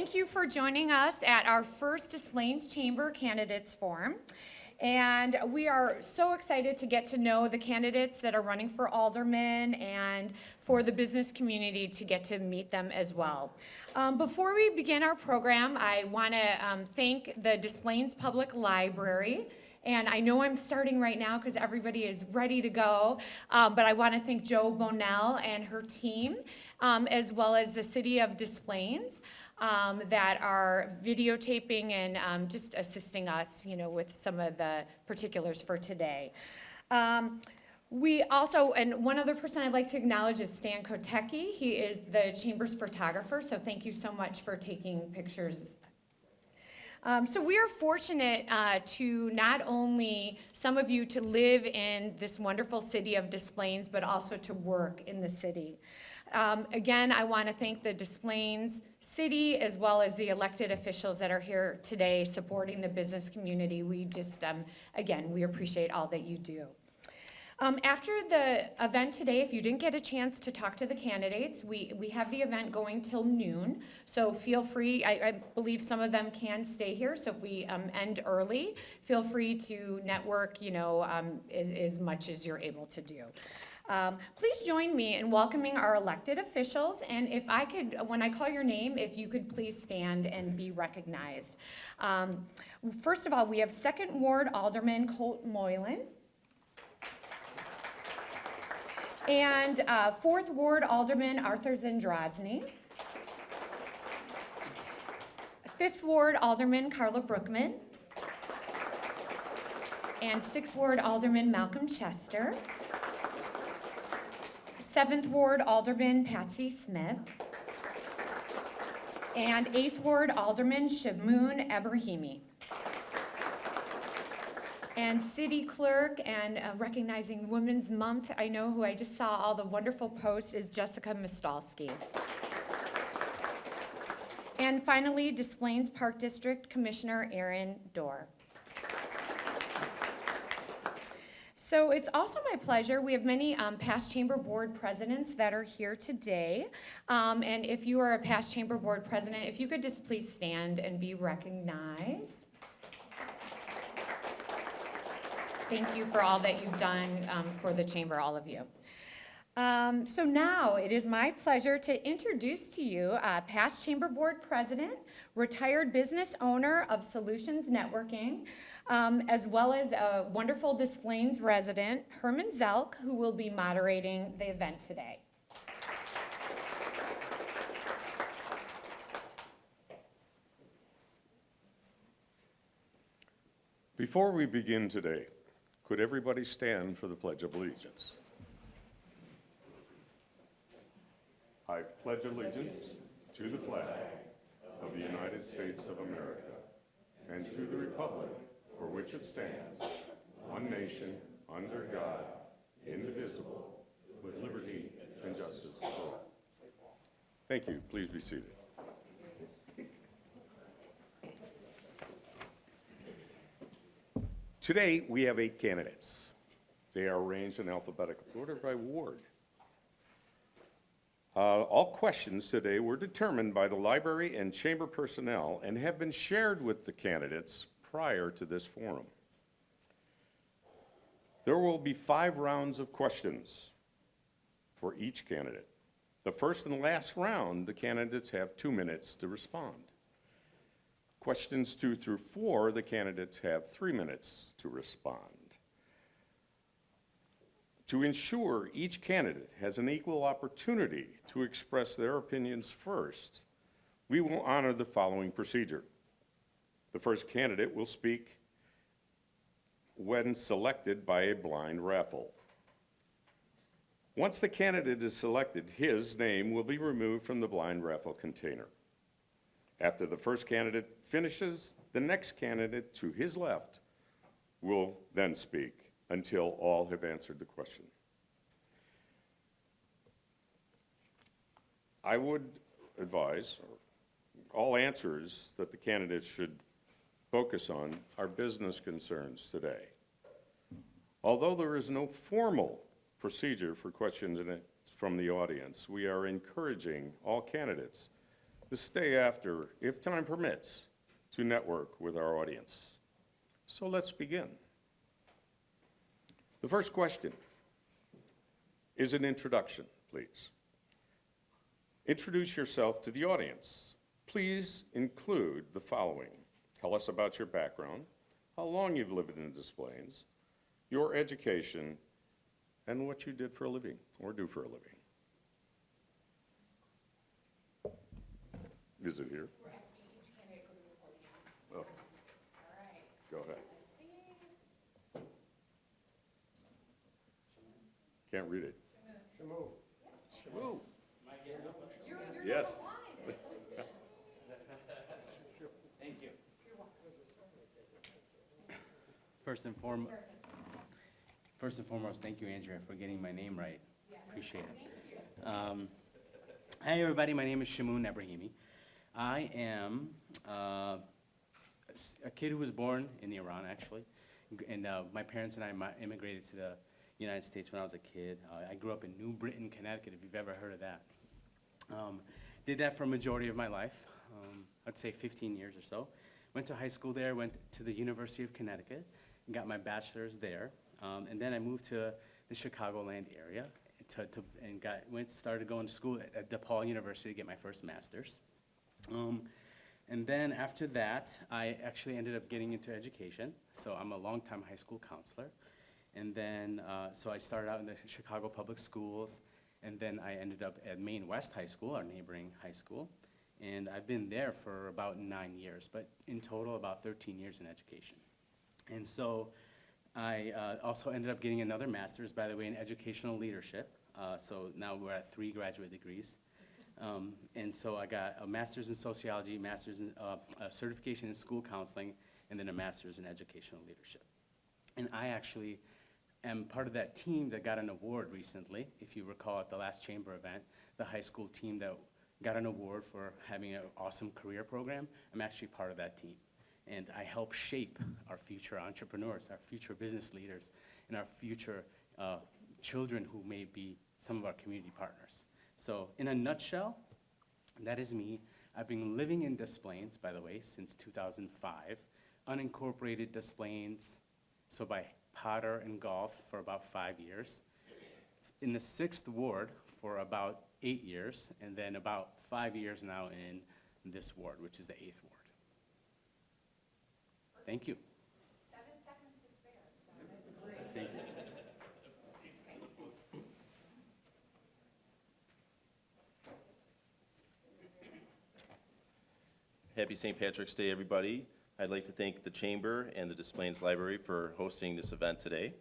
thank you for joining us at our first Des Plaines Chamber Candidates Forum. And we are so excited to get to know the candidates that are running for aldermen and for the business community to get to meet them as well. Before we begin our program, I want to thank the Des Plaines Public Library. And I know I'm starting right now because everybody is ready to go, but I want to thank Jo Bonell and her team, as well as the city of Des Plaines, that are videotaping and just assisting us, with some of the particulars for today. We also, and one other person I'd like to acknowledge is Stan Kotecki. He is the Chamber's photographer, so thank you so much for taking pictures. So we are fortunate to not only some of you to live in this wonderful city of Des Plaines, but also to work in the city. Again, I want to thank the Des Plaines city as well as the elected officials that are here today supporting the business community. We just, again, we appreciate all that you do. After the event today, if you didn't get a chance to talk to the candidates, we have the event going till noon, so feel free. I believe some of them can stay here, so if we end early, feel free to network, as much as you're able to do. Please join me in welcoming our elected officials, and if I could, when I call your name, if you could please stand and be recognized. First of all, we have 2nd Ward Alderman Colt Moylan. And 4th Ward Alderman Arthur Zendrozny. 5th Ward Alderman Carla Brookman. And 6th Ward Alderman Malcolm Chester. 7th Ward Alderman Patsy Smith. And 8th Ward Alderman Shamoon Ebrahimi. And City Clerk, and recognizing Women's Month, I know who I just saw all the wonderful posts, is Jessica Mostalski. And finally, Des Plaines Park District Commissioner Aaron Dorr. So it's also my pleasure, we have many past Chamber Board presidents that are here today. And if you are a past Chamber Board president, if you could just please stand and be recognized. Thank you for all that you've done for the Chamber, all of you. So now it is my pleasure to introduce to you past Chamber Board President, retired business owner of Solutions Networking, as well as a wonderful Des Plaines resident, Herman Zelk, who will be moderating the event today. Before we begin today, could everybody stand for the Pledge of Allegiance? I pledge allegiance to the flag of the United States of America and to the republic for which it stands, one nation, under God, indivisible, with liberty and justice for all. Thank you. Please be seated. Today, we have 8 candidates. They are arranged in alphabetical order by ward. All questions today were determined by the library and chamber personnel and have been shared with the candidates prior to this forum. There will be 5 rounds of questions for each candidate. The first and last round, the candidates have 2 minutes to respond. Questions 2 through 4, the candidates have 3 minutes to respond. To ensure each candidate has an equal opportunity to express their opinions first, we will honor the following procedure. The first candidate will speak when selected by a blind raffle. Once the candidate is selected, his name will be removed from the blind raffle container. After the first candidate finishes, the next candidate to his left will then speak until all have answered the question. I would advise all answers that the candidates should focus on are business concerns today. Although there is no formal procedure for questions from the audience, we are encouraging all candidates to stay after, if time permits, to network with our audience. So let's begin. The first question is an introduction, please. Introduce yourself to the audience. Please include the following. Tell us about your background, how long you've lived in Des Plaines, your education, and what you did for a living or do for a living. Is it here? We're asking each candidate go to the podium. Oh, All right. go ahead. Let's see. Can't read it. Shamu. Shamu. You're Yes. number one. Thank you. First and foremost, thank you, Andrea, for getting my name right. Appreciate it. Hi, everybody. My name is Shamoon Ebrahimi. I am a kid who was born in Iran, actually. And my parents and I immigrated to the United States when I was a kid. I grew up in New Britain, Connecticut, if you've ever heard of that. Did that for a majority of my life, I'd say 15 years or so. Went to high school there, went to the University of Connecticut, and got my bachelor's there. And then I moved to the Chicagoland area started going to school at DePaul University to get my first master's. And then after that, I actually ended up getting into education. So I'm a longtime high school counselor. And then, so I started out in the Chicago Public Schools, and then I ended up at Maine West High School, our neighboring high school. And I've been there for about 9 years, but in total about 13 years in education. And so I also ended up getting another master's, by the way, in educational leadership. So now we're at 3 graduate degrees. And so I got a master's in sociology, master's in a certification in school counseling, and then a master's in educational leadership. And I actually am part of that team that got an award recently. If you recall at the last chamber event, the high school team that got an award for having an awesome career program, I'm actually part of that team. And I help shape our future entrepreneurs, our future business leaders, and our future children who may be some of our community partners. So in a nutshell, that is me. I've been living in Des Plaines, by the way, since 2005. Unincorporated Des Plaines, so by Potter and Golf for about 5 years. In the 6th Ward for about 8 years, and then about 5 years now in this ward, which is the 8th Ward. Thank you. 7 seconds to spare, so that's great. Thank you. Happy St. Patrick's Day, everybody. I'd like to thank the Chamber and the Des Plaines Library for hosting this event today.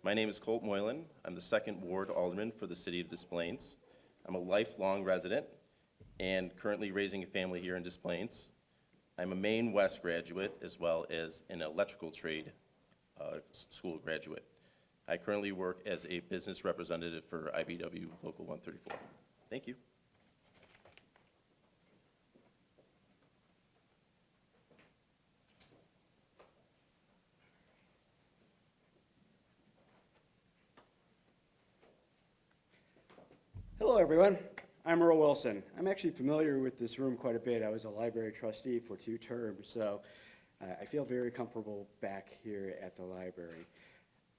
My name is Colt Moylan. I'm the 2nd Ward Alderman for the City of Des Plaines. I'm a lifelong resident and currently raising a family here in Des Plaines. I'm a Maine West graduate as well as an electrical trade school graduate. I currently work as a business representative for IBW Local 134. Thank you. Hello, everyone. I'm Earl Wilson. I'm actually familiar with this room quite a bit. I was a library trustee for 2 terms, so I feel very comfortable back here at the library.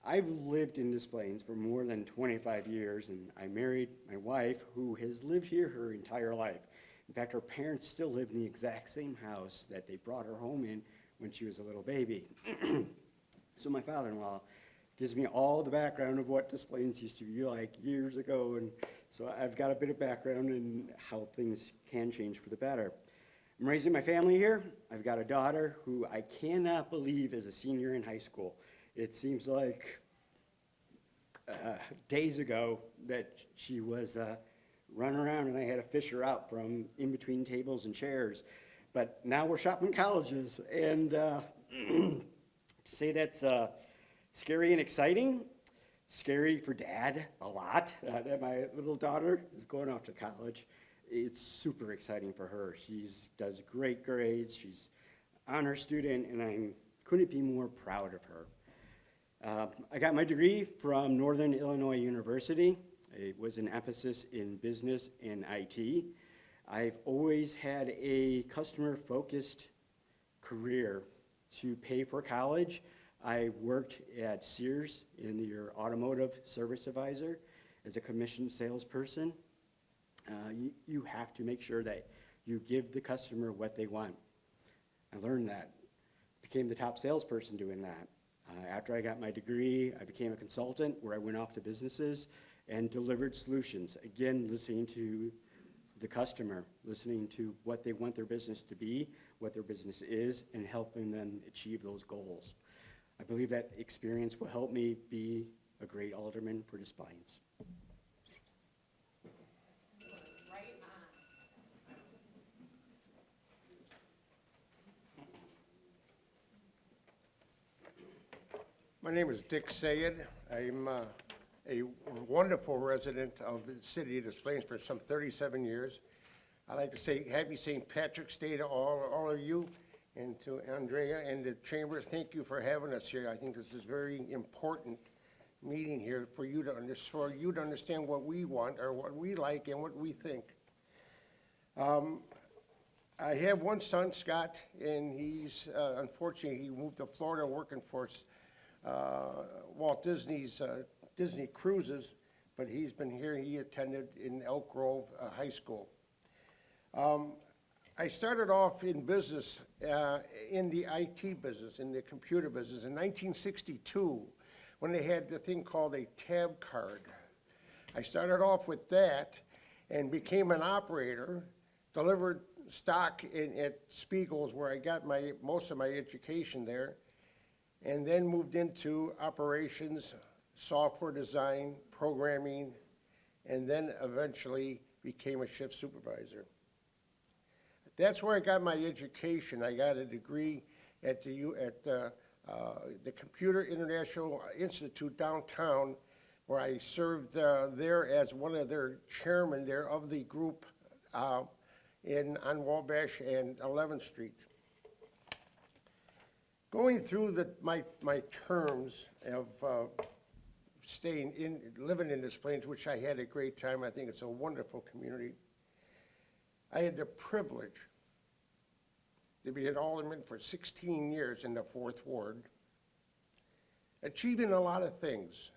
I've lived in Des Plaines for more than 25 years, and I married my wife, who has lived here her entire life. In fact, her parents still live in the exact same house that they brought her home in when she was a little baby. So my father-in-law gives me all the background of what Des Plaines used to be like years ago, and so I've got a bit of background in how things can change for the better. I'm raising my family here. I've got a daughter who I cannot believe is a senior in high school. It seems like days ago that she was running around and I had to fish her out from in between tables and chairs. But now we're shopping colleges, and to say that's scary and exciting. Scary for Dad a lot, that my little daughter is going off to college. It's super exciting for her. She does great grades. She's an honor student, and I couldn't be more proud of her. I got my degree from Northern Illinois University. It was an emphasis in business and IT. I've always had a customer-focused career to pay for college. I worked at Sears in your automotive service advisor as a commissioned salesperson. You have to make sure that you give the customer what they want. I learned that. Became the top salesperson doing that. After I got my degree, I became a consultant where I went off to businesses and delivered solutions. Again, listening to the customer, listening to what they want their business to be, what their business is, and helping them achieve those goals. I believe that experience will help me be a great alderman for Des Plaines. My name is Dick Sayed. I'm a wonderful resident of the city of Des Plaines for some 37 years. I'd like to say happy St. Patrick's Day to all of you, and to Andrea and the chamber. Thank you for having us here. I think this is very important meeting here for you to understand what we want, or what we like, and what we think. I have one son, Scott, and he's unfortunately he moved to Florida working for Walt Disney's Disney Cruises, but he's been here. He attended in Elk Grove High School. I started off in business, in the IT business, in the computer business, in 1962, when they had the thing called a tab card. I started off with that and became an operator, delivered stock at Spiegel's, where I got most of my education there, and then moved into operations, software design, programming, and then eventually became a shift supervisor. That's where I got my education. I got a degree at the Computer International Institute downtown, where I served there as one of their chairmen there of the group on Wabash and 11th Street. Going through my terms of living in Des Plaines, which I had a great time. I think it's a wonderful community. I had the privilege to be an alderman for 16 years in the 4th Ward, achieving a lot of things,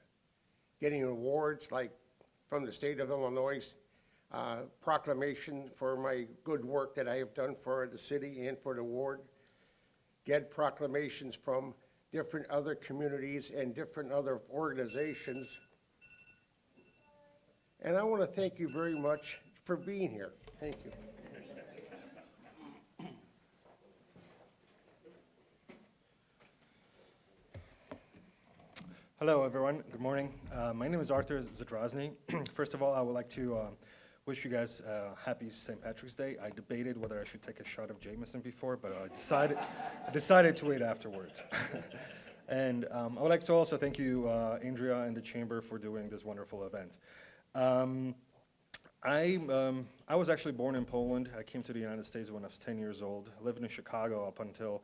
getting awards like from the state of Illinois, proclamation for my good work that I have done for the city and for the ward, get proclamations from different other communities and different other organizations. And I want to thank you very much for being here. Thank you. Hello, everyone. Good morning. My name is Arthur Zadrozny. First of all, I would like to wish you guys happy St. Patrick's Day. I debated whether I should take a shot of Jameson before, but I decided to wait afterwards. And I would like to also thank you, Andrea and the Chamber, for doing this wonderful event. I was actually born in Poland. I came to the United States when I was 10 years old. I lived in Chicago up until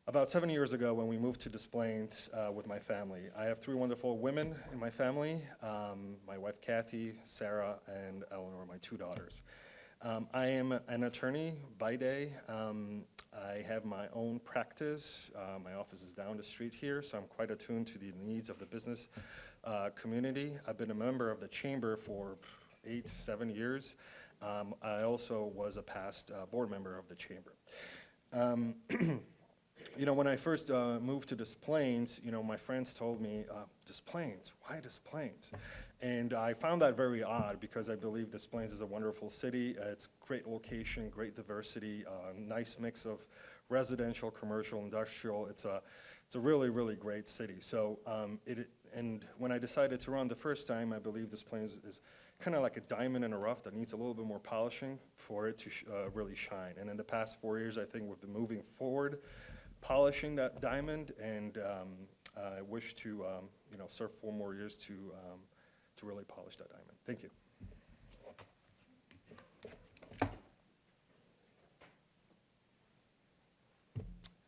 about 7 years ago when we moved to Des Plaines with my family. I have 3 wonderful women in my family, my wife Kathy, Sarah, and Eleanor, my 2 daughters. I am an attorney by day. I have my own practice. My office is down the street here, so I'm quite attuned to the needs of the business community. I've been a member of the Chamber for 7 years. I also was a past board member of the Chamber. You know, when I first moved to Des Plaines, you know, my friends told me, Des Plaines, why Des Plaines? And I found that very odd because I believe Des Plaines is a wonderful city. It's great location, great diversity, nice mix of residential, commercial, industrial. It's a really, really great city. So, and when I decided to run the first time, I believe Des Plaines is kind of like a diamond in a rough that needs a little bit more polishing for it to really shine. And in the past 4 years, I think we've been moving forward, polishing that diamond, and I wish to, you know, serve 4 more years to really polish that diamond. Thank you.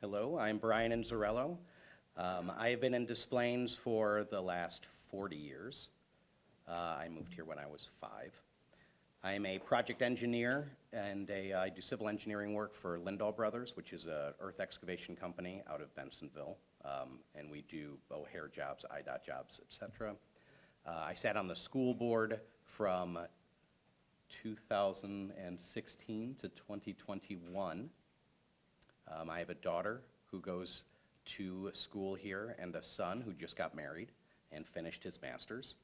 Hello, I'm Brian Inzarello. I have been in Des Plaines for the last 40 years. I moved here when I was 5. I am a project engineer, and I do civil engineering work for Lindahl Brothers, which is a earth excavation company out of Bensonville. And we do O'Hare jobs, IDOT jobs, et cetera. I sat on the school board from 2016 to 2021. I have a daughter who goes to school here and a son who just got married and finished his master's.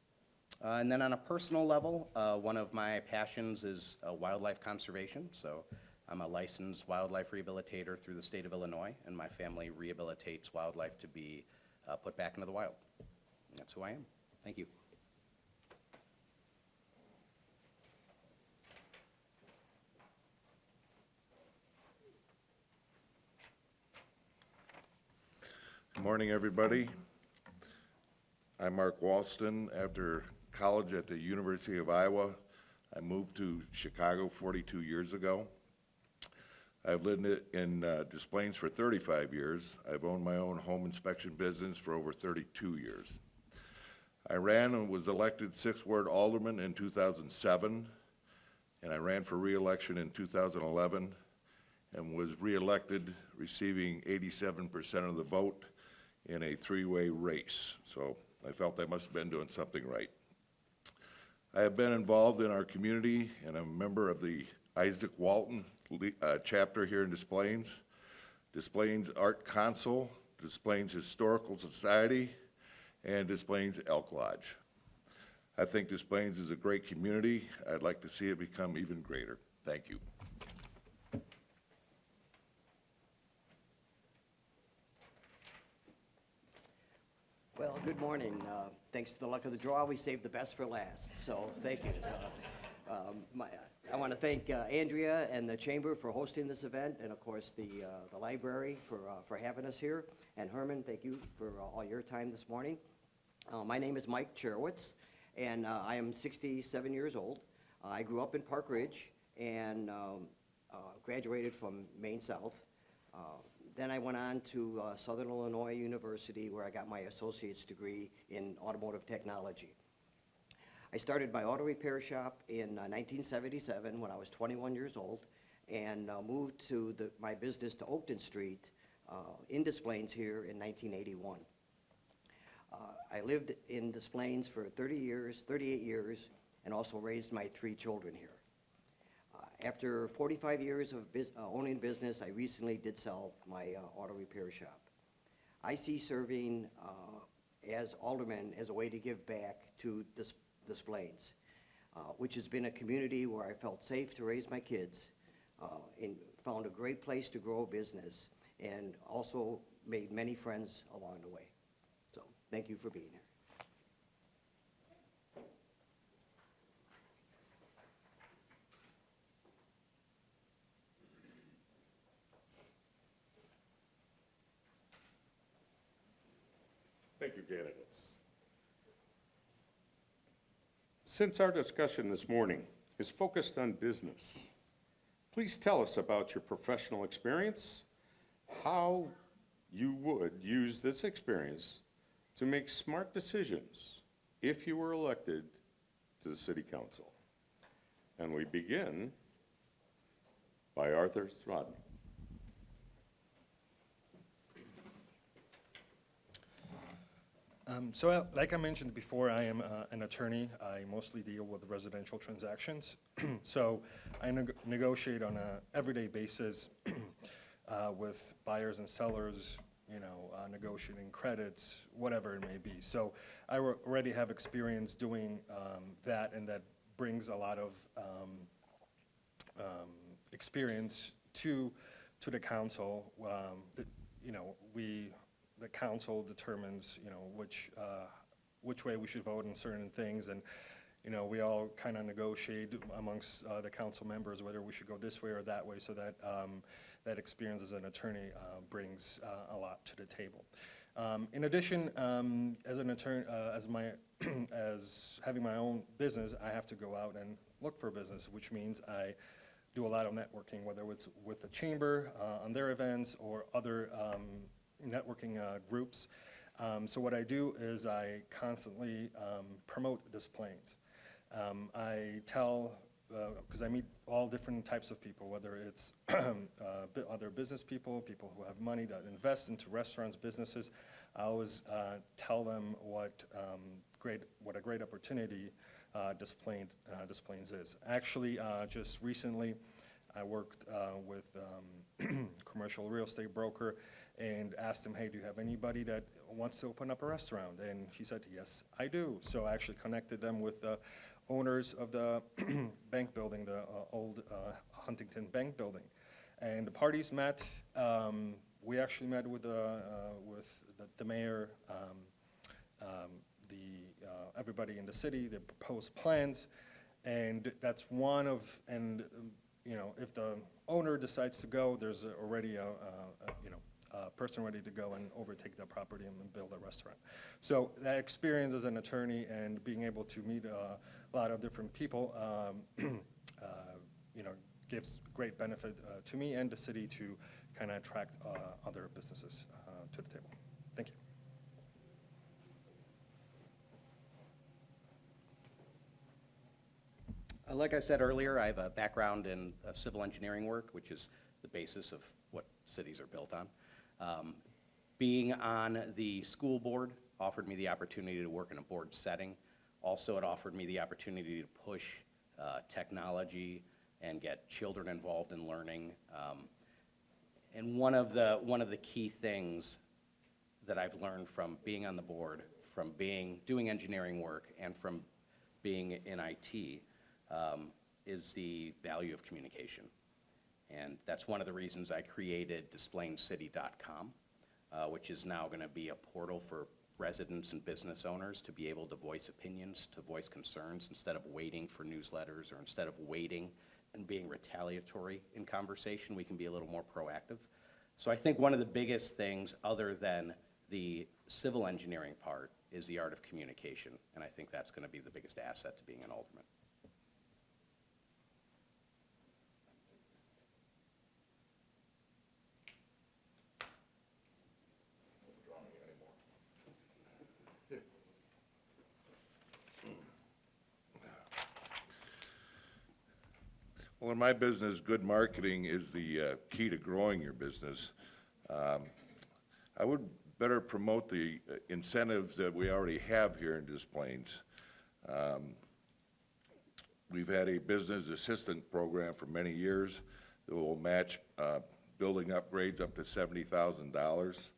And then on a personal level, one of my passions is wildlife conservation. So I'm a licensed wildlife rehabilitator through the state of Illinois, and my family rehabilitates wildlife to be put back into the wild. That's who I am. Thank you. Good morning, everybody. I'm Mark Walston. After college at the University of Iowa, I moved to Chicago 42 years ago. I've lived in Des Plaines for 35 years. I've owned my own home inspection business for over 32 years. I ran and was elected 6th Ward Alderman in 2007, and I ran for re-election in 2011 and was re-elected, receiving 87% of the vote in a three-way race. So I felt I must have been doing something right. I have been involved in our community, and I'm a member of the Isaac Walton chapter here in Des Plaines, Des Plaines Art Council, Des Plaines Historical Society, and Des Plaines Elk Lodge. I think Des Plaines is a great community. I'd like to see it become even greater. Thank you. Well, good morning. Thanks to the luck of the draw, we saved the best for last, so thank you. I want to thank Andrea and the Chamber for hosting this event, and of course the library for having us here. And Herman, thank you for all your time this morning. My name is Mike Cherowitz, and I am 67 years old. I grew up in Park Ridge and graduated from Maine South. Then I went on to Southern Illinois University, where I got my associate's degree in automotive technology. I started my auto repair shop in 1977 when I was 21 years old, and moved my business to Oakton Street in Des Plaines here in 1981. I lived in Des Plaines for 38 years, and also raised my 3 children here. After 45 years of owning business, I recently did sell my auto repair shop. I see serving as alderman as a way to give back to Des Plaines, which has been a community where I felt safe to raise my kids, and found a great place to grow a business, and also made many friends along the way. So thank you for being here. Thank you, candidates. Since our discussion this morning is focused on business, please tell us about your professional experience, how you would use this experience to make smart decisions if you were elected to the City Council. And we begin by Arthur Throdden. Like I mentioned before, I am an attorney. I mostly deal with residential transactions. So I negotiate on an everyday basis with buyers and sellers, negotiating credits, whatever it may be. So I already have experience doing that, and that brings a lot of experience to the council. The council determines, which way we should vote on certain things, and, we all kind of negotiate amongst the council members whether we should go this way or that way, so that that experience as an attorney brings a lot to the table. In addition, as an attorney, as having my own business, I have to go out and look for business, which means I do a lot of networking, whether it's with the chamber on their events or other networking groups. So what I do is I constantly promote Des Plaines. I tell because I meet all different types of people, whether it's other business people, people who have money that invest into restaurants, businesses. I always tell them what a great opportunity Des Plaines is. Actually, just recently, I worked with commercial real estate broker and asked him, hey, do you have anybody that wants to open up a restaurant? And he said, yes, I do. So I actually connected them with the owners of the bank building, the old Huntington Bank building. And the parties met. We actually met with the mayor, everybody in the city, they proposed plans, and that's one of, and if the owner decides to go, there's already a person ready to go and overtake the property and build a restaurant. So that experience as an attorney and being able to meet a lot of different people, gives great benefit to me and the city to kind of attract other businesses to the table. Thank you. Like I said earlier, I have a background in civil engineering work, which is the basis of what cities are built on. Being on the school board offered me the opportunity to work in a board setting. Also, it offered me the opportunity to push technology and get children involved in learning. And one of the key things that I've learned from being on the board, from doing engineering work, and from being in IT, is the value of communication. And that's one of the reasons I created DesPlainesCity.com, which is now going to be a portal for residents and business owners to be able to voice opinions, to voice concerns, instead of waiting for newsletters, or instead of waiting and being retaliatory in conversation. We can be a little more proactive. So I think one of the biggest things, other than the civil engineering part, is the art of communication. And I think that's going to be the biggest asset to being an alderman. Well, in my business, good marketing is the key to growing your business. I would better promote the incentives that we already have here in Des Plaines. We've had a business assistant program for many years that will match building upgrades up to $70,000.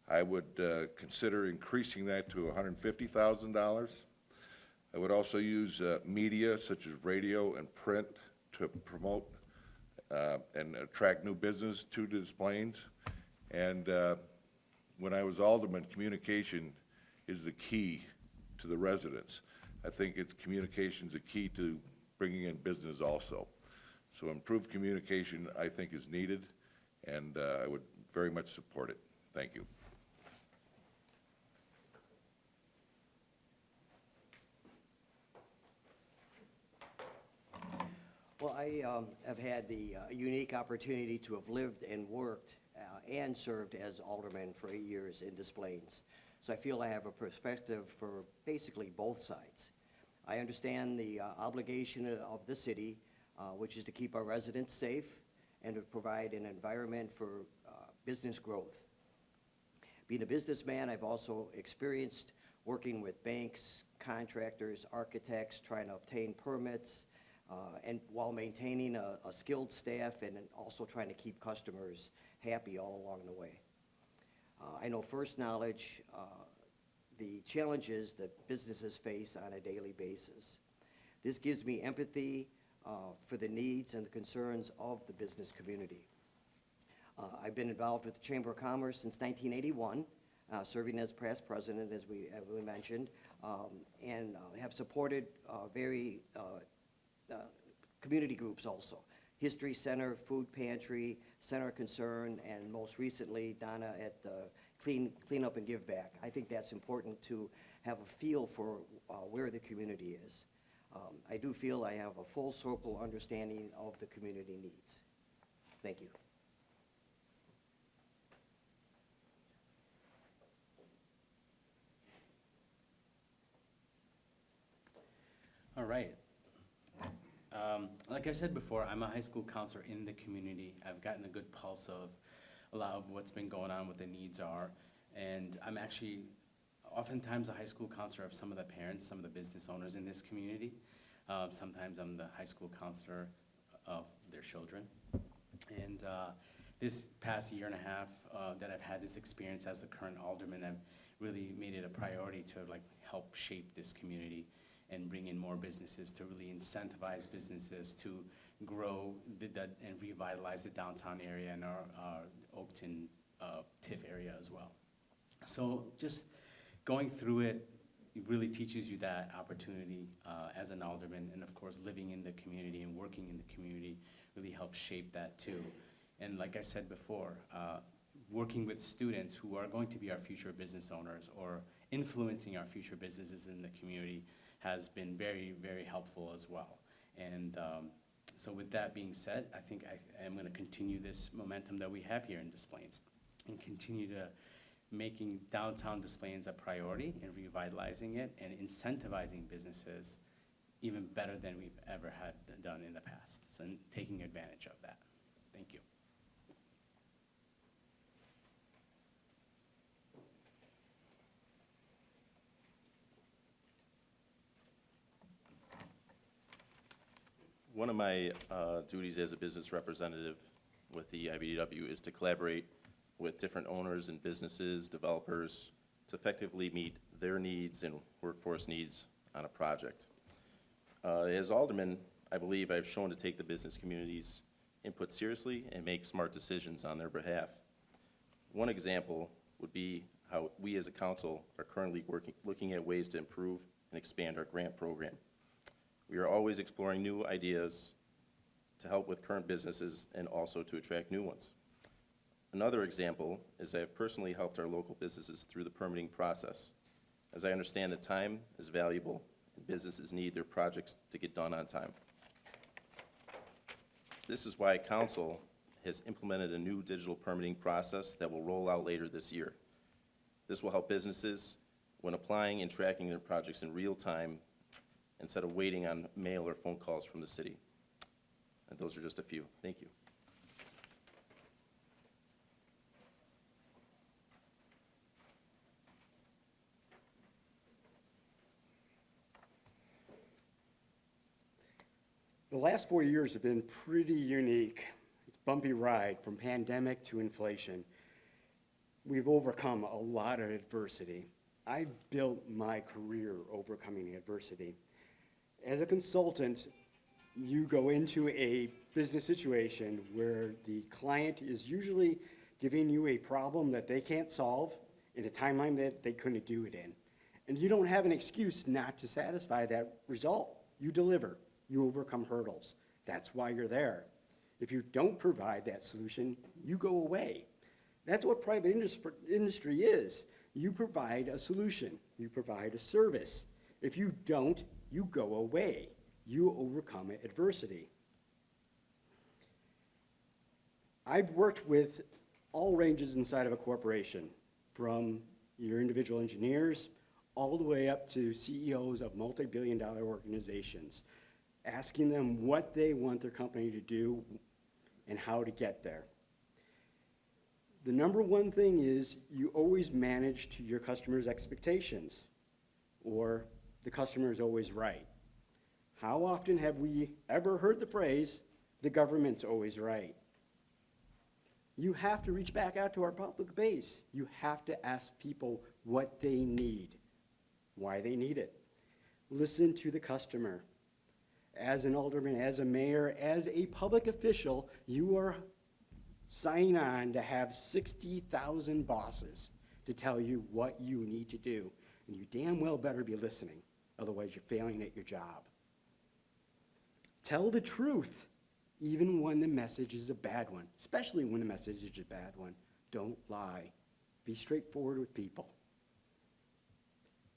I would consider increasing that to $150,000. I would also use media such as radio and print to promote and attract new business to Des Plaines. And when I was alderman, communication is the key to the residents. I think communication's the key to bringing in business also. So improved communication, I think, is needed, and I would very much support it. Thank you. Well, I have had the unique opportunity to have lived and worked and served as alderman for 8 years in Des Plaines. So I feel I have a perspective for basically both sides. I understand the obligation of the city, which is to keep our residents safe and to provide an environment for business growth. Being a businessman, I've also experienced working with banks, contractors, architects, trying to obtain permits, and while maintaining a skilled staff and also trying to keep customers happy all along the way. I know first knowledge the challenges that businesses face on a daily basis. This gives me empathy for the needs and the concerns of the business community. I've been involved with the Chamber of Commerce since 1981, serving as past president, as we mentioned, and have supported community groups also. History Center, Food Pantry, Center of Concern, and most recently, Donna at Clean Up and Give Back. I think that's important to have a feel for where the community is. I do feel I have a full circle understanding of the community needs. Thank you. All right. Like I said before, I'm a high school counselor in the community. I've gotten a good pulse of a lot of what's been going on, what the needs are. And I'm actually oftentimes a high school counselor of some of the parents, some of the business owners in this community. Sometimes I'm the high school counselor of their children. And this past year and a half that I've had this experience as the current alderman, I've really made it a priority to like help shape this community and bring in more businesses, to really incentivize businesses to grow and revitalize the downtown area and our Oakton TIF area as well. So just going through it really teaches you that opportunity as an alderman, and of course living in the community and working in the community really helps shape that too. And like I said before, working with students who are going to be our future business owners or influencing our future businesses in the community has been very, very helpful as well. And so with that being said, I think I am going to continue this momentum that we have here in Des Plaines and continue to making downtown Des Plaines a priority and revitalizing it and incentivizing businesses even better than we've ever had done in the past. So taking advantage of that. Thank you. One of my duties as a business representative with the IBDW is to collaborate with different owners and businesses, developers, to effectively meet their needs and workforce needs on a project. As alderman, I believe I've shown to take the business community's input seriously and make smart decisions on their behalf. One example would be how we as a council are currently looking at ways to improve and expand our grant program. We are always exploring new ideas to help with current businesses and also to attract new ones. Another example is I have personally helped our local businesses through the permitting process, as I understand that time is valuable and businesses need their projects to get done on time. This is why council has implemented a new digital permitting process that will roll out later this year. This will help businesses when applying and tracking their projects in real time instead of waiting on mail or phone calls from the city. And those are just a few. Thank you. The last 4 years have been pretty unique. It's a bumpy ride from pandemic to inflation. We've overcome a lot of adversity. I've built my career overcoming adversity. As a consultant, you go into a business situation where the client is usually giving you a problem that they can't solve in a timeline that they couldn't do it in. And you don't have an excuse not to satisfy that result. You deliver. You overcome hurdles. That's why you're there. If you don't provide that solution, you go away. That's what private industry is. You provide a solution. You provide a service. If you don't, you go away. You overcome adversity. I've worked with all ranges inside of a corporation, from your individual engineers all the way up to CEOs of multi-billion-dollar organizations, asking them what they want their company to do and how to get there. The number one thing is you always manage to your customer's expectations, or the customer is always right. How often have we ever heard the phrase, the government's always right? You have to reach back out to our public base. You have to ask people what they need, why they need it. Listen to the customer. As an alderman, as a mayor, as a public official, you are signing on to have 60,000 bosses to tell you what you need to do. And you damn well better be listening, otherwise you're failing at your job. Tell the truth, even when the message is a bad one, especially when the message is a bad one. Don't lie. Be straightforward with people.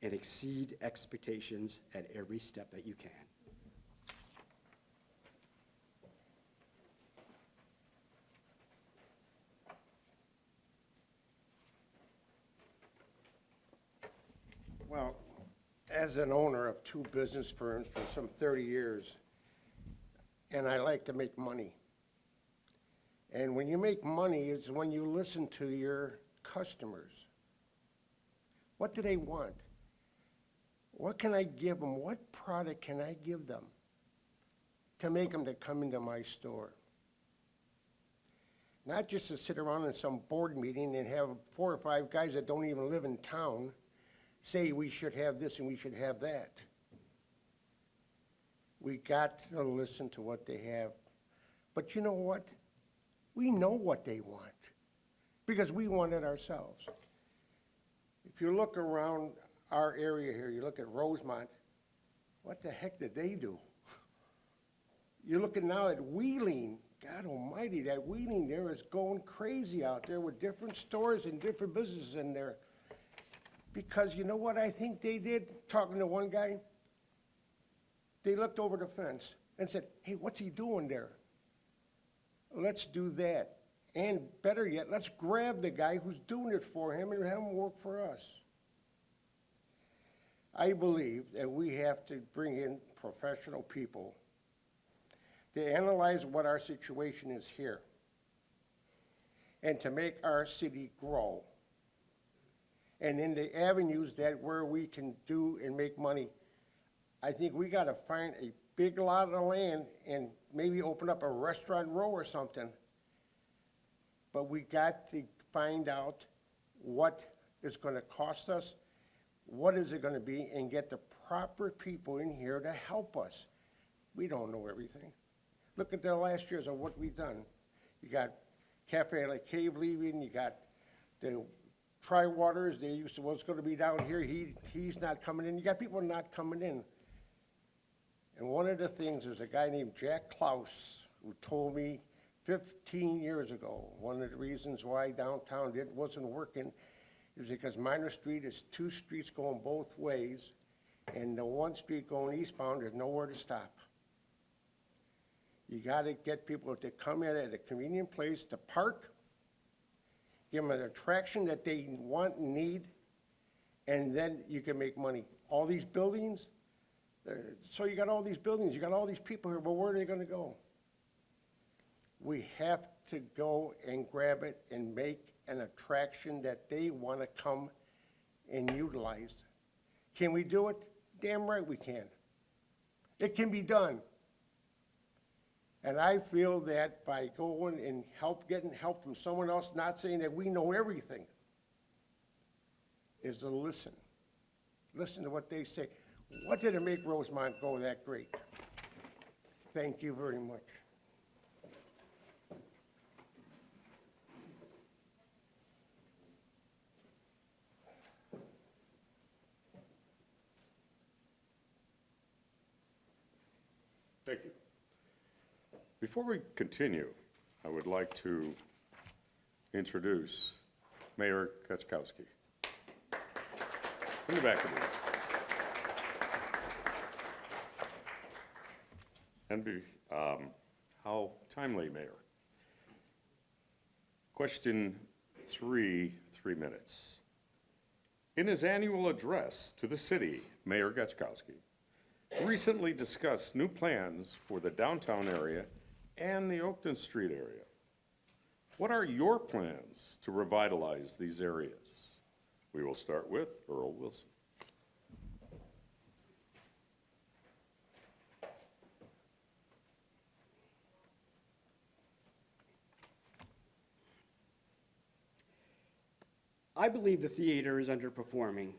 And exceed expectations at every step that you can. Well, as an owner of two business firms for some 30 years, and I like to make money. And when you make money is when you listen to your customers. What do they want? What can I give them? What product can I give them to make them to come into my store? Not just to sit around in some board meeting and have 4 or 5 guys that don't even live in town say we should have this and we should have that. We got to listen to what they have. But you know what? We know what they want because we want it ourselves. If you look around our area here, you look at Rosemont, what the heck did they do? You're looking now at Wheeling. God almighty, that Wheeling there is going crazy out there with different stores and different businesses in there. Because you know what I think they did? Talking to one guy, they looked over the fence and said, hey, what's he doing there? Let's do that. And better yet, let's grab the guy who's doing it for him and have him work for us. I believe that we have to bring in professional people to analyze what our situation is here and to make our city grow. And in the avenues that where we can do and make money, I think we got to find a big lot of land and maybe open up a restaurant row or something. But we got to find out what it's going to cost us, what is it going to be, and get the proper people in here to help us. We don't know everything. Look at the last years of what we've done. You got Cafe La Cave leaving, you got the Tri-Waters, they used to, was going to be down here, he's not coming in. You got people not coming in. And one of the things, there's a guy named Jack Klaus who told me 15 years ago, one of the reasons why downtown wasn't working is because Minor Street is 2 streets going both ways, and the 1 street going eastbound, there's nowhere to stop. You got to get people to come in at a convenient place to park, give them an attraction that they want and need, and then you can make money. All these buildings, so you got all these buildings, you got all these people here, but where are they going to go? We have to go and grab it and make an attraction that they want to come and utilize. Can we do it? Damn right we can. It can be done. And I feel that by going and getting help from someone else, not saying that we know everything, is to listen. Listen to what they say. What did it make Rosemont go that great? Thank you very much. Thank you. Before we continue, I would like to introduce Mayor Kaczkowski. In the back of the room. And how timely, Mayor. Question 3, 3 minutes. In his annual address to the city, Mayor Kaczkowski recently discussed new plans for the downtown area and the Oakton Street area. What are your plans to revitalize these areas? We will start with Earl Wilson. I believe the theater is underperforming.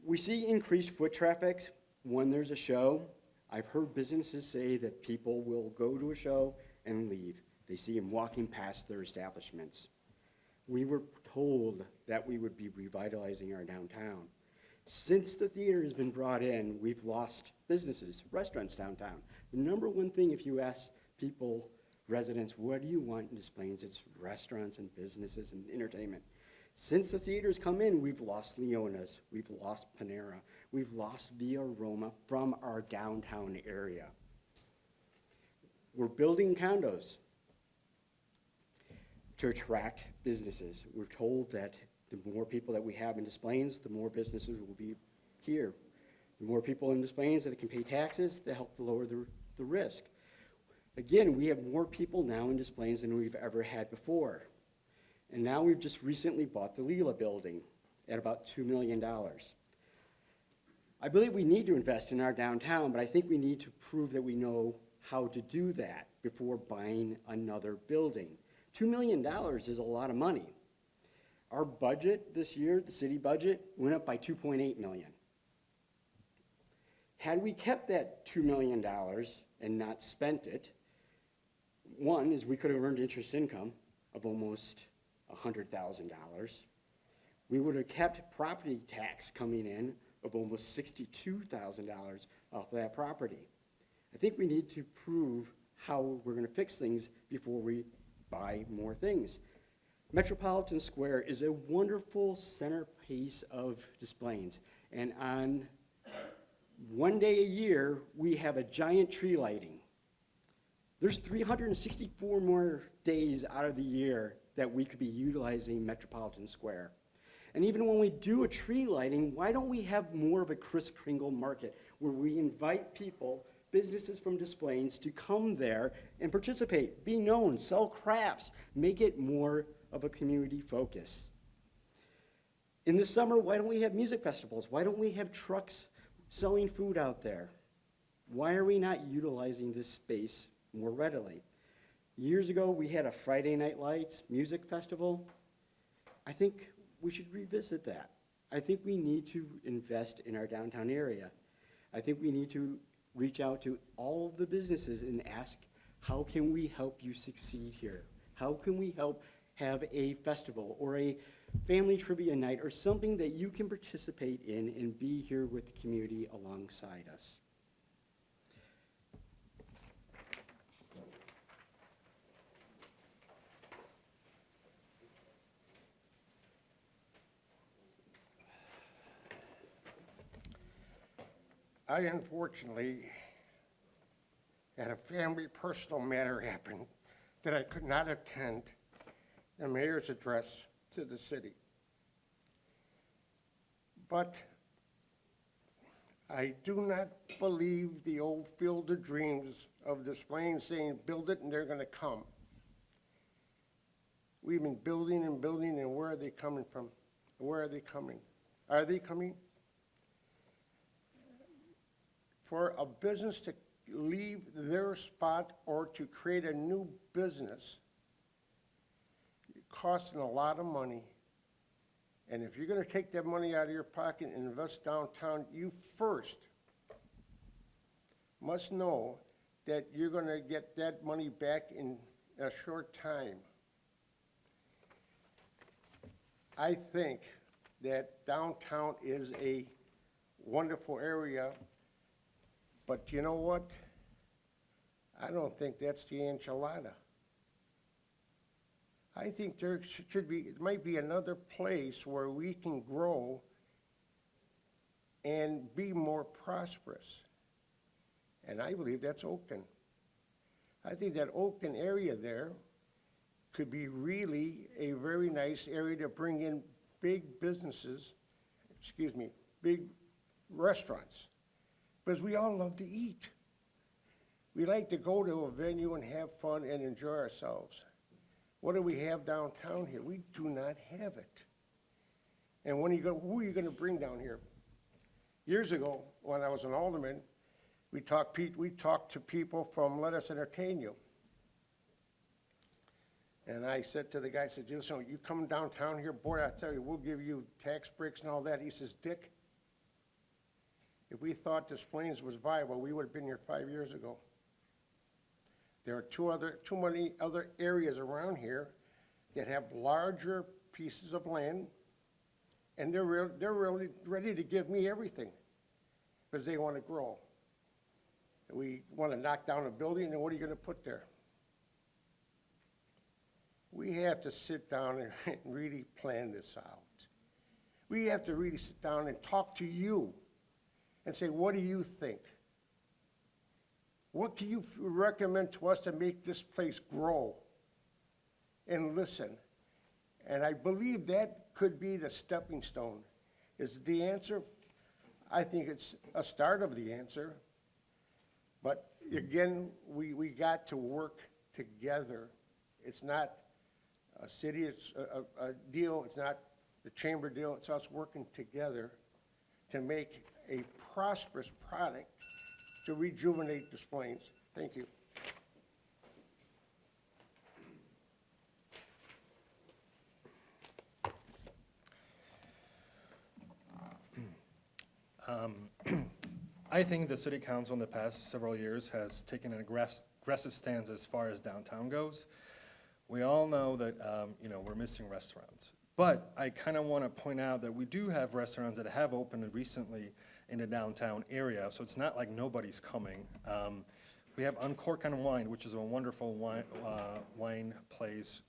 We see increased foot traffic when there's a show. I've heard businesses say that people will go to a show and leave. They see them walking past their establishments. We were told that we would be revitalizing our downtown. Since the theater has been brought in, we've lost businesses, restaurants downtown. The number one thing, if you ask people, residents, what do you want in Des Plaines? It's restaurants and businesses and entertainment. Since the theaters come in, we've lost Leona's, we've lost Panera, we've lost Via Roma from our downtown area. We're building condos to attract businesses. We're told that the more people that we have in Des Plaines, the more businesses will be here. The more people in Des Plaines that can pay taxes, they help lower the the risk. Again, we have more people now in Des Plaines than we've ever had before. And now we've just recently bought the Leela building at about $2 million. I believe we need to invest in our downtown, but I think we need to prove that we know how to do that before buying another building. $2 million is a lot of money. Our budget this year, the city budget, went up by $2.8 million. Had we kept that $2 million and not spent it, one is we could have earned interest income of almost $100,000. We would have kept property tax coming in of almost $62,000 off of that property. I think we need to prove how we're going to fix things before we buy more things. Metropolitan Square is a wonderful centerpiece of Des Plaines, and on one day a year, we have a giant tree lighting. There's 364 more days out of the year that we could be utilizing Metropolitan Square. And even when we do a tree lighting, why don't we have more of a Kris Kringle market where we invite people, businesses from Des Plaines, to come there and participate, be known, sell crafts, make it more of a community focus. In the summer, why don't we have music festivals? Why don't we have trucks selling food out there? Why are we not utilizing this space more readily? Years ago, we had a Friday Night Lights music festival. I think we should revisit that. I think we need to invest in our downtown area. I think we need to reach out to all of the businesses and ask, how can we help you succeed here? How can we help have a festival or a family trivia night or something that you can participate in and be here with the community alongside us? I unfortunately had a family personal matter happen that I could not attend the mayor's address to the city. But I do not believe the old field of dreams of Des Plaines saying, build it and they're gonna come. We've been building and building, and where are they coming from? Where are they coming? Are they coming? For a business to leave their spot or to create a new business, it costs a lot of money. And if you're gonna take that money out of your pocket and invest downtown, you first must know that you're gonna get that money back in a short time. I think that downtown is a wonderful area, but you know what? I don't think that's the enchilada. I think there should be, it might be another place where we can grow and be more prosperous. And I believe that's Oakton. I think that Oakton area there could be really a very nice area to bring in big businesses, big restaurants. Because we all love to eat. We like to go to a venue and have fun and enjoy ourselves. What do we have downtown here? We do not have it. And who are you going to bring down here? Years ago, when I was an alderman, we talked to people from Let Us Entertain You. And I said to the guy, I said, listen, you come downtown here, boy, I tell you, we'll give you tax breaks and all that. He says, Dick, if we thought Des Plaines was viable, we would have been here 5 years ago. There are too many other areas around here that have larger pieces of land, and they're really ready to give me everything because they want to grow. We want to knock down a building, and what are you going to put there? We have to sit down and really plan this out. We have to really sit down and talk to you and say, what do you think? What can you recommend to us to make this place grow? And listen. And I believe that could be the stepping stone. Is it the answer? I think it's a start of the answer. But again, we got to work together. It's not a city, it's a deal, it's not the chamber deal, it's us working together to make a prosperous product to rejuvenate Des Plaines. Thank you. I think the city council in the past several years has taken an aggressive stance as far as downtown goes. We all know that, we're missing restaurants. But I kind of want to point out that we do have restaurants that have opened recently in the downtown area, so it's not like nobody's coming. We have Uncork and Wine, which is a wonderful wine place,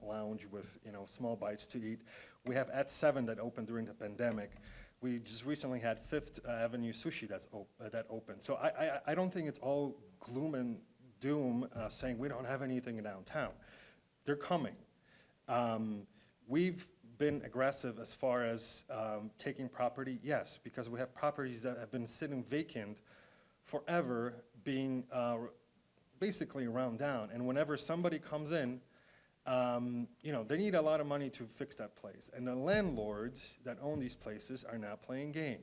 lounge with, small bites to eat. We have At 7 that opened during the pandemic. We just recently had Fifth Avenue Sushi that opened. So I don't think it's all gloom and doom saying we don't have anything in downtown. They're coming. We've been aggressive as far as taking property, yes, because we have properties that have been sitting vacant forever, being basically round down. And whenever somebody comes in, they need a lot of money to fix that place. And the landlords that own these places are now playing game.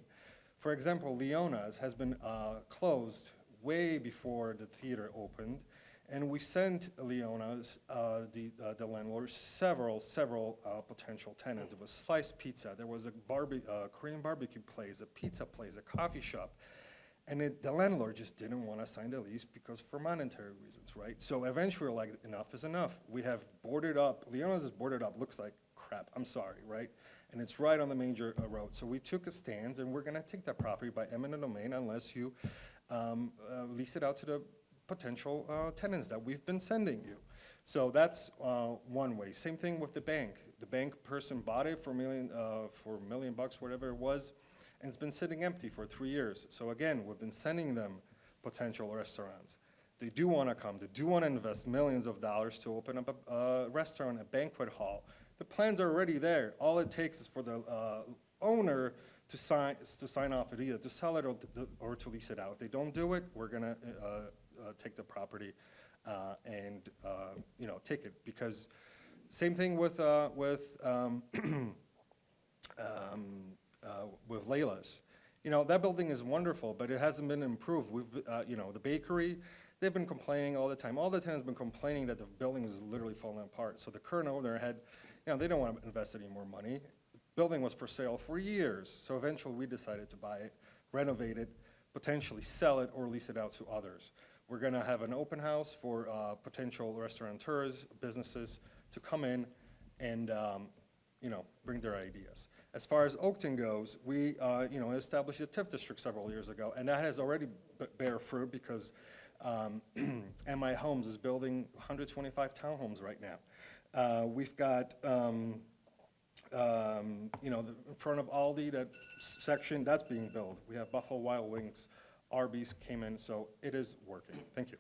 For example, Leona's has been closed way before the theater opened. And we sent Leona's, the landlord, several potential tenants. It was Sliced Pizza, there was a Korean barbecue place, a pizza place, a coffee shop. And the landlord just didn't want to sign the lease because for monetary reasons, right? So eventually we're like, enough is enough. We have boarded up, Leona's is boarded up, looks like crap, I'm sorry, right? And it's right on the major road. So we took a stance and we're gonna take that property by eminent domain unless you lease it out to the potential tenants that we've been sending you. So that's one way. Same thing with the bank. The bank person bought it for $1 million, whatever it was, and it's been sitting empty for 3 years. So again, we've been sending them potential restaurants. They do want to come. They do want to invest millions of dollars to open up a restaurant, a banquet hall. The plans are already there. All it takes is for the owner to sign off it, either to sell it or to lease it out. If they don't do it, we're gonna take the property and take it, because same thing with Layla's. That building is wonderful, but it hasn't been improved. The bakery, they've been complaining all the time. All the tenants have been complaining that the building is literally falling apart. So the current owner they don't want to invest any more money. The building was for sale for years. So eventually we decided to buy it, renovate it, potentially sell it or lease it out to others. We're gonna have an open house for potential restaurateurs, businesses to come in and bring their ideas. As far as Oakton goes, we established a TIF district several years ago, and that has already bear fruit because MI Homes is building 125 townhomes right now. We've got in front of Aldi, that section, that's being built. We have Buffalo Wild Wings, Arby's came in, so it is working. Thank you.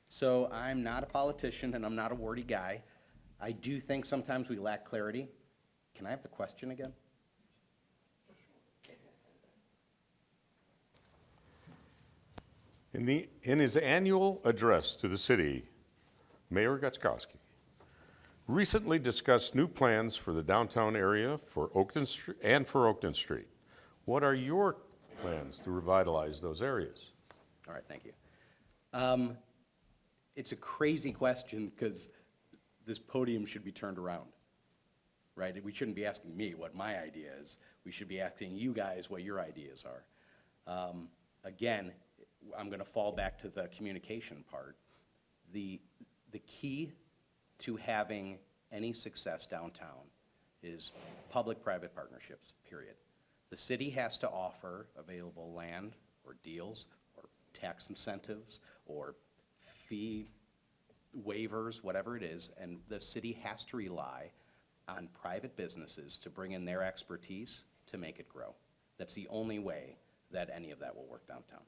So I'm not a politician and I'm not a wordy guy. I do think sometimes we lack clarity. Can I have the question again? In his annual address to the city, Mayor Gutzkowski recently discussed new plans for the downtown area for Oakton Street and for Oakton Street. What are your plans to revitalize those areas? All right, thank you. It's a crazy question because this podium should be turned around, right? We shouldn't be asking me what my idea is. We should be asking you guys what your ideas are. Again, I'm going to fall back to the communication part. The key to having any success downtown is public-private partnerships, period. The city has to offer available land or deals or tax incentives or fee waivers, whatever it is, and the city has to rely on private businesses to bring in their expertise to make it grow. That's the only way that any of that will work downtown.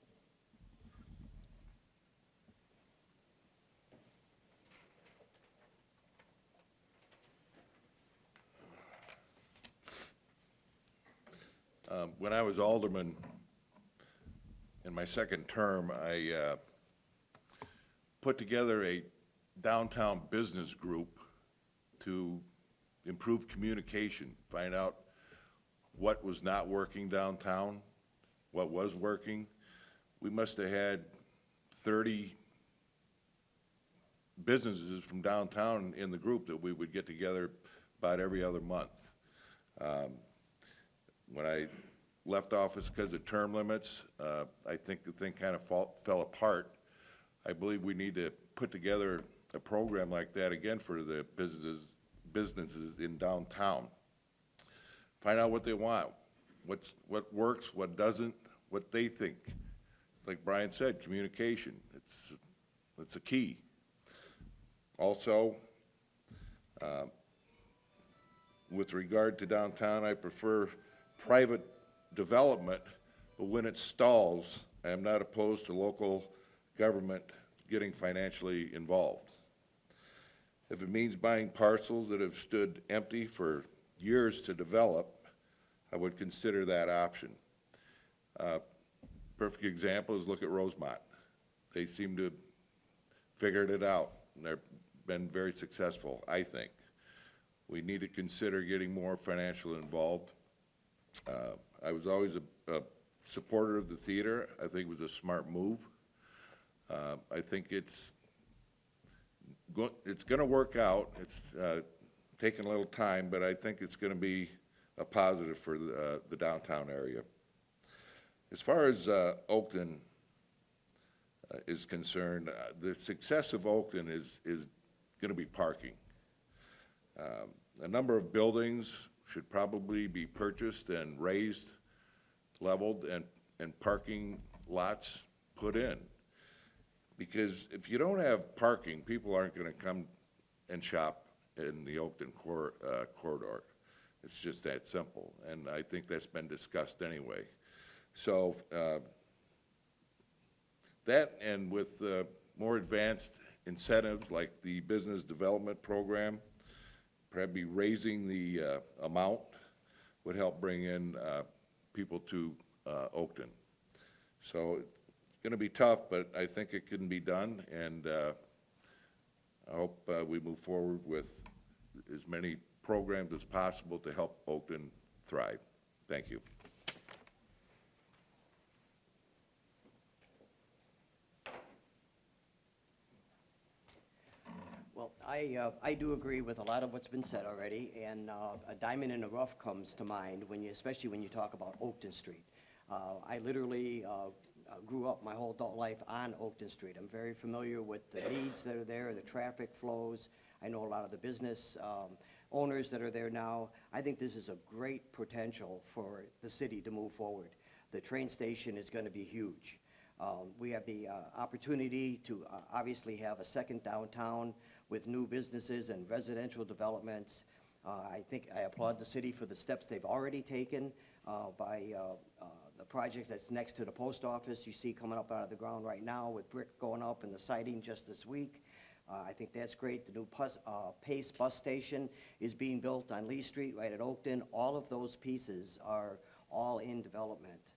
When I was alderman in my second term, I put together a downtown business group to improve communication, find out what was not working downtown, what was working. We must have had 30 businesses from downtown in the group that we would get together about every other month. When I left office because of term limits, I think the thing kind of fell apart. I believe we need to put together a program like that again for the businesses in downtown. Find out what they want, what works, what doesn't, what they think. Like Brian said, communication, it's a key. Also, with regard to downtown, I prefer private development, but when it stalls, I am not opposed to local government getting financially involved. If it means buying parcels that have stood empty for years to develop, I would consider that option. Perfect example is look at Rosemont. They seem to have figured it out, and they've been very successful, I think. We need to consider getting more financially involved. I was always a supporter of the theater. I think it was a smart move. I think it's going to work out. It's taking a little time, but I think it's going to be a positive for the downtown area. As far as Oakton is concerned, the success of Oakton is going to be parking. A number of buildings should probably be purchased and raised, leveled, and parking lots put in. Because if you don't have parking, people aren't going to come and shop in the Oakton corridor. It's just that simple, and I think that's been discussed anyway. So that, and with more advanced incentives like the business development program, probably raising the amount would help bring in people to Oakton. So it's going to be tough, but I think it can be done, and I hope we move forward with as many programs as possible to help Oakton thrive. Thank you. Well, I do agree with a lot of what's been said already, and a diamond in the rough comes to mind, especially when you talk about Oakton Street. I literally grew up my whole adult life on Oakton Street. I'm very familiar with the needs that are there, the traffic flows. I know a lot of the business owners that are there now. I think this is a great potential for the city to move forward. The train station is going to be huge. We have the opportunity to obviously have a second downtown with new businesses and residential developments. I think I applaud the city for the steps they've already taken by the project that's next to the post office. You see coming up out of the ground right now with brick going up and the siding just this week. I think that's great. The new Pace bus station is being built on Lee Street right at Oakton. All of those pieces are all in development.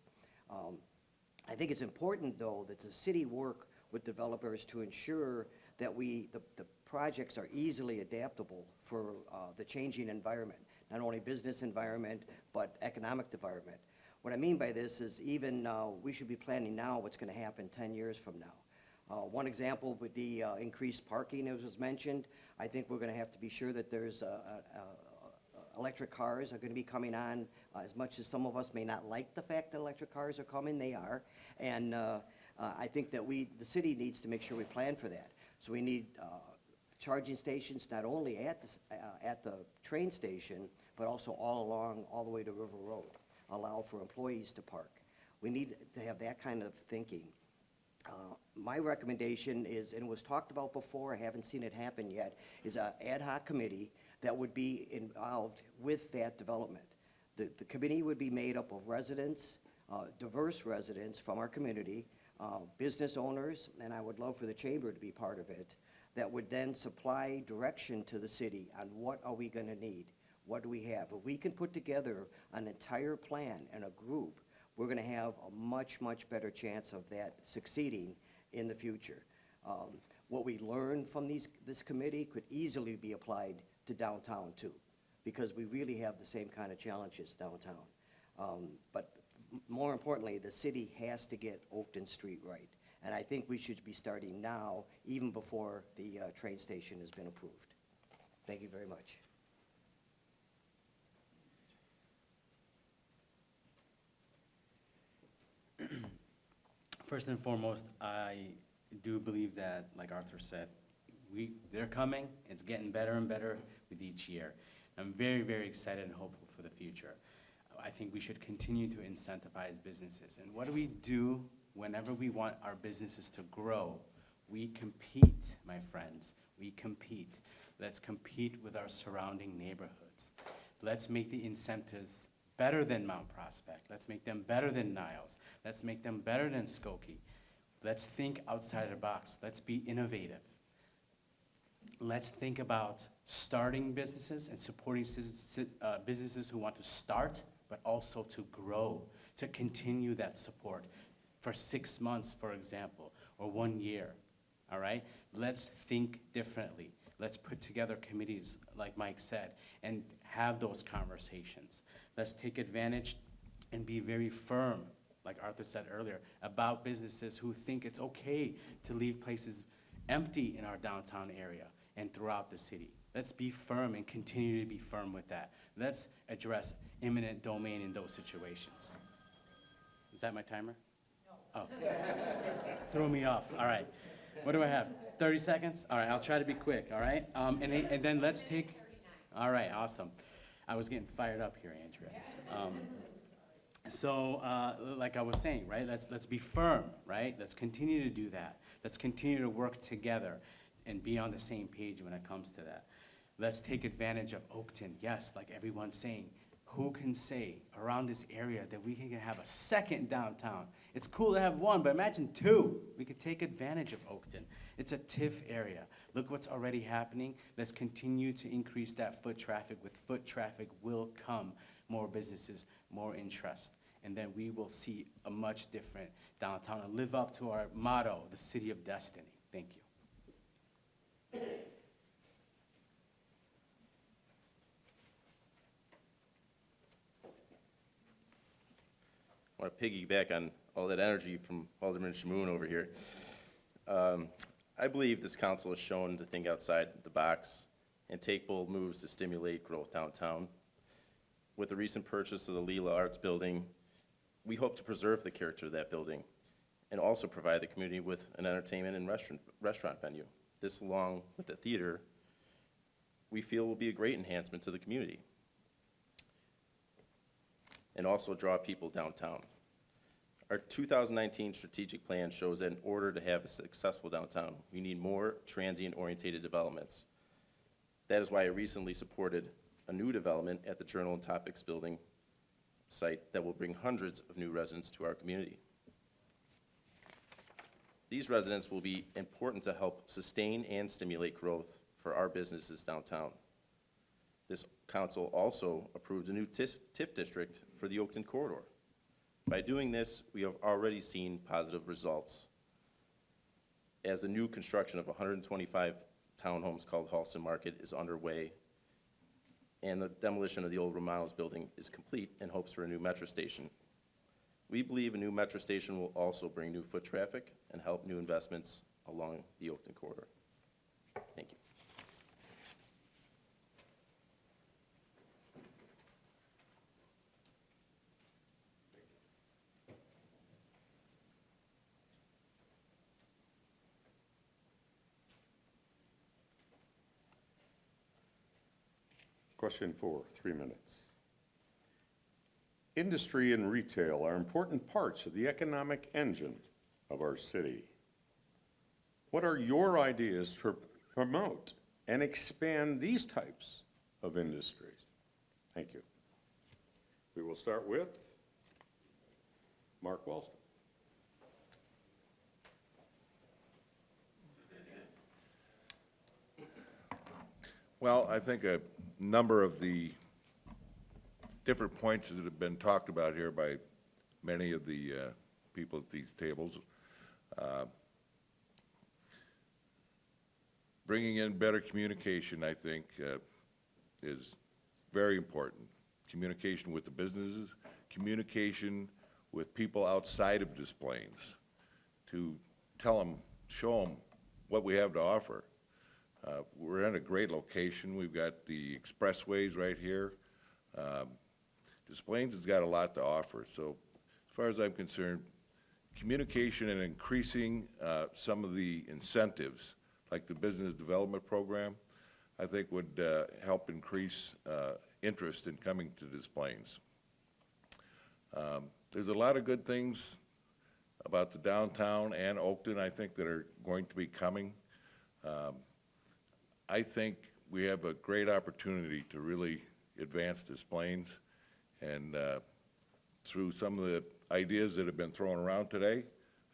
I think it's important, though, that the city work with developers to ensure that the projects are easily adaptable for the changing environment, not only business environment, but economic environment. What I mean by this is even we should be planning now what's going to happen 10 years from now. One example would be increased parking, as was mentioned. I think we're going to have to be sure that there's electric cars are going to be coming on. As much as some of us may not like the fact that electric cars are coming, they are. And I think that the city needs to make sure we plan for that. So we need charging stations not only at the train station, but also all along, all the way to River Road. Allow for employees to park. We need to have that kind of thinking. My recommendation is, and it was talked about before, I haven't seen it happen yet, is an ad hoc committee that would be involved with that development. The committee would be made up of residents, diverse residents from our community, business owners, and I would love for the chamber to be part of it, that would then supply direction to the city on what are we going to need. What do we have? If we can put together an entire plan and a group, we're gonna have a much, much better chance of that succeeding in the future. What we learned from this committee could easily be applied to downtown too, because we really have the same kind of challenges downtown. But more importantly, the city has to get Oakton Street right. And I think we should be starting now, even before the train station has been approved. Thank you very much. First and foremost, I do believe that, like Arthur said, they're coming. It's getting better and better with each year. I'm very, very excited and hopeful for the future. I think we should continue to incentivize businesses. And what do we do whenever we want our businesses to grow? We compete, my friends. We compete. Let's compete with our surrounding neighborhoods. Let's make the incentives better than Mount Prospect. Let's make them better than Niles. Let's make them better than Skokie. Let's think outside the box. Let's be innovative. Let's think about starting businesses and supporting businesses who want to start, but also to grow, to continue that support for 6 months, for example, or 1 year, all right? Let's think differently. Let's put together committees, like Mike said, and have those conversations. Let's take advantage and be very firm, like Arthur said earlier, about businesses who think it's okay to leave places empty in our downtown area and throughout the city. Let's be firm and continue to be firm with that. Let's address eminent domain in those situations. Is that my timer? No. Oh. Throw me off. All right. What do I have? 30 seconds? All right, I'll try to be quick, all right? And then let's take, all right, awesome. I was getting fired up here, Andrea. Like I was saying, right, let's be firm, right? Let's continue to do that. Let's continue to work together and be on the same page when it comes to that. Let's take advantage of Oakton. Yes, like everyone's saying, who can say around this area that we can have a second downtown? It's cool to have one, but imagine 2. We could take advantage of Oakton. It's a TIF area. Look what's already happening. Let's continue to increase that foot traffic. With foot traffic will come more businesses, more interest. And then we will see a much different downtown and live up to our motto, the city of destiny. Thank you. I want to piggyback on all that energy from Alderman Shamoon over here. I believe this council has shown to think outside the box and take bold moves to stimulate growth downtown. With the recent purchase of the Leela Arts Building, we hope to preserve the character of that building and also provide the community with an entertainment and restaurant venue. This, along with the theater, we feel will be a great enhancement to the community and also draw people downtown. Our 2019 strategic plan shows that in order to have a successful downtown, we need more transient-oriented developments. That is why I recently supported a new development at the Journal and Topics building site that will bring hundreds of new residents to our community. These residents will be important to help sustain and stimulate growth for our businesses downtown. This council also approved a new TIF district for the Oakton corridor. By doing this, we have already seen positive results, as the new construction of 125 townhomes called Halston Market is underway, and the demolition of the old Romanos building is complete in hopes for a new metro station. We believe a new metro station will also bring new foot traffic and help new investments along the Oakton corridor. Thank you. Question 4, 3 minutes. Industry and retail are important parts of the economic engine of our city. What are your ideas to promote and expand these types of industries? Thank you. We will start with Mark Walston. Well, I think a number of the different points that have been talked about here by many of the people at these tables. Bringing in better communication, I think, is very important. Communication with the businesses, communication with people outside of Des Plaines to tell them, show them what we have to offer. We're in a great location. We've got the expressways right here. Des Plaines has got a lot to offer. So as far as I'm concerned, communication and increasing some of the incentives, like the business development program, I think would help increase interest in coming to Des Plaines. There's a lot of good things about the downtown and Oakton, I think, that are going to be coming. I think we have a great opportunity to really advance Des Plaines, and through some of the ideas that have been thrown around today,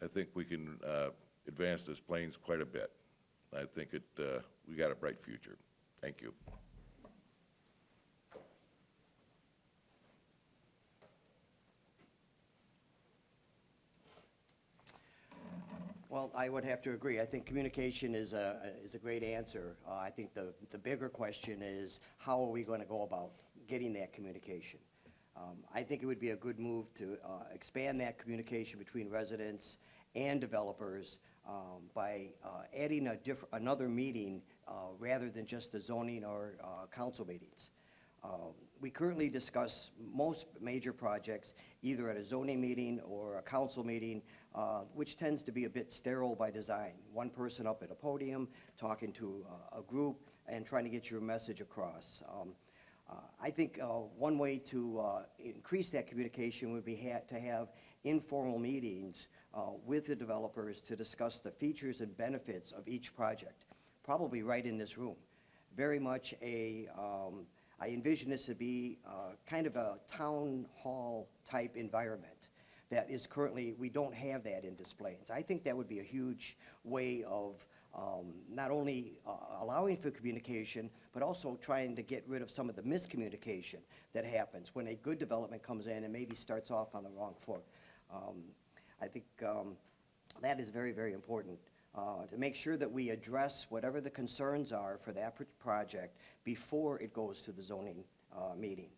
I think we can advance Des Plaines quite a bit. I think we got a bright future. Thank you. Well, I would have to agree. I think communication is a great answer. I think the bigger question is, how are we going to go about getting that communication? I think it would be a good move to expand that communication between residents and developers by adding another meeting rather than just the zoning or council meetings. We currently discuss most major projects either at a zoning meeting or a council meeting, which tends to be a bit sterile by design. One person up at a podium talking to a group and trying to get your message across. I think one way to increase that communication would be to have informal meetings with the developers to discuss the features and benefits of each project, probably right in this room. Very much I envision this to be kind of a town hall type environment that is currently, we don't have that in Des Plaines. I think that would be a huge way of not only allowing for communication, but also trying to get rid of some of the miscommunication that happens when a good development comes in and maybe starts off on the wrong foot. I think that is very, very important. To make sure that we address whatever the concerns are for that project before it goes to the zoning meeting.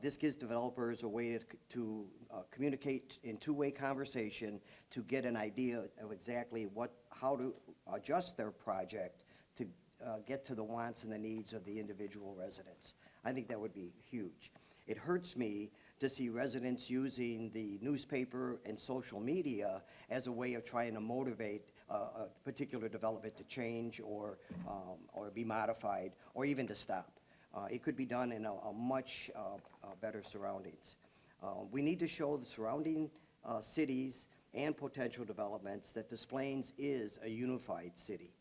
This gives developers a way to communicate in two-way conversation to get an idea of exactly how to adjust their project to get to the wants and the needs of the individual residents. I think that would be huge. It hurts me to see residents using the newspaper and social media as a way of trying to motivate a particular development to change or be modified or even to stop. It could be done in a much better surroundings. We need to show the surrounding cities and potential developments that Des Plaines is a unified city.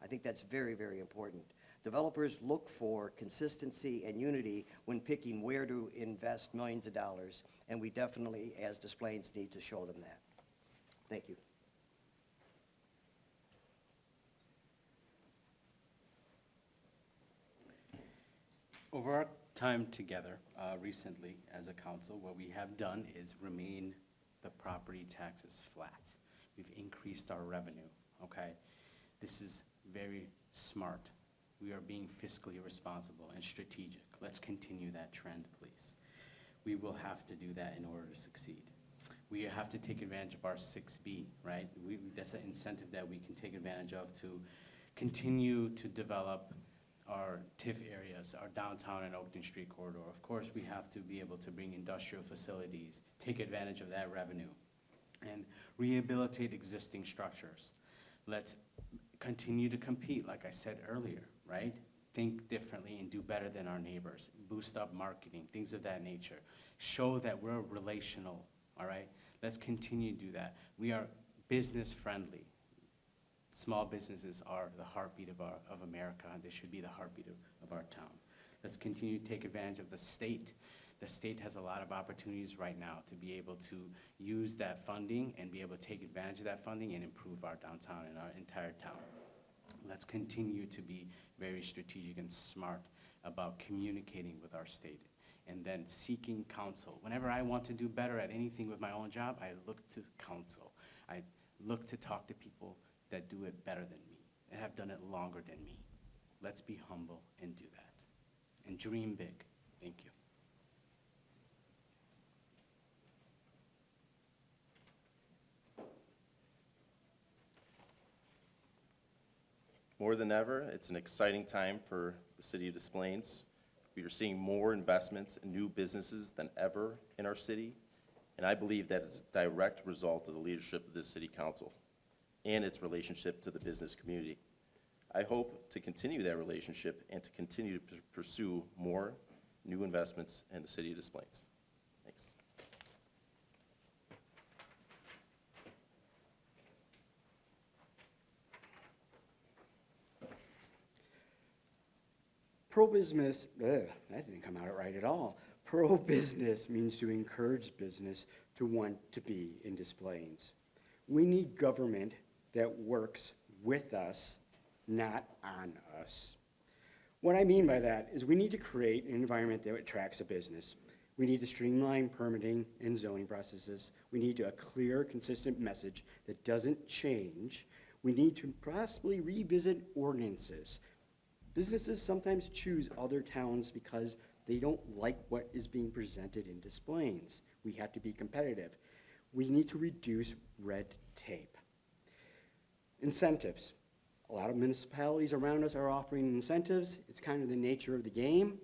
I think that's very, very important. Developers look for consistency and unity when picking where to invest millions of dollars, and we definitely, as Des Plaines, need to show them that. Thank you. Over our time together recently as a council, what we have done is remain the property taxes flat. We've increased our revenue, okay? This is very smart. We are being fiscally responsible and strategic. Let's continue that trend, please. We will have to do that in order to succeed. We have to take advantage of our 6B, right? That's an incentive that we can take advantage of to continue to develop our TIF areas, our downtown and Oakton Street corridor. Of course, we have to be able to bring industrial facilities, take advantage of that revenue, and rehabilitate existing structures. Let's continue to compete, like I said earlier, right? Think differently and do better than our neighbors. Boost up marketing, things of that nature. Show that we're relational, all right? Let's continue to do that. We are business friendly. Small businesses are the heartbeat of America, and they should be the heartbeat of our town. Let's continue to take advantage of the state. The state has a lot of opportunities right now to be able to use that funding and be able to take advantage of that funding and improve our downtown and our entire town. Let's continue to be very strategic and smart about communicating with our state and then seeking counsel. Whenever I want to do better at anything with my own job, I look to counsel. I look to talk to people that do it better than me and have done it longer than me. Let's be humble and do that. And dream big. Thank you. More than ever, it's an exciting time for the city of Des Plaines. We are seeing more investments and new businesses than ever in our city, and I believe that is a direct result of the leadership of this city council and its relationship to the business community. I hope to continue that relationship and to continue to pursue more new investments in the city of Des Plaines. Thanks. Pro-business, that didn't come out right at all. Pro-business means to encourage business to want to be in Des Plaines. We need government that works with us, not on us. What I mean by that is we need to create an environment that attracts a business. We need to streamline permitting and zoning processes. We need a clear, consistent message that doesn't change. We need to possibly revisit ordinances. Businesses sometimes choose other towns because they don't like what is being presented in Des Plaines. We have to be competitive. We need to reduce red tape. Incentives. A lot of municipalities around us are offering incentives. It's kind of the nature of the game.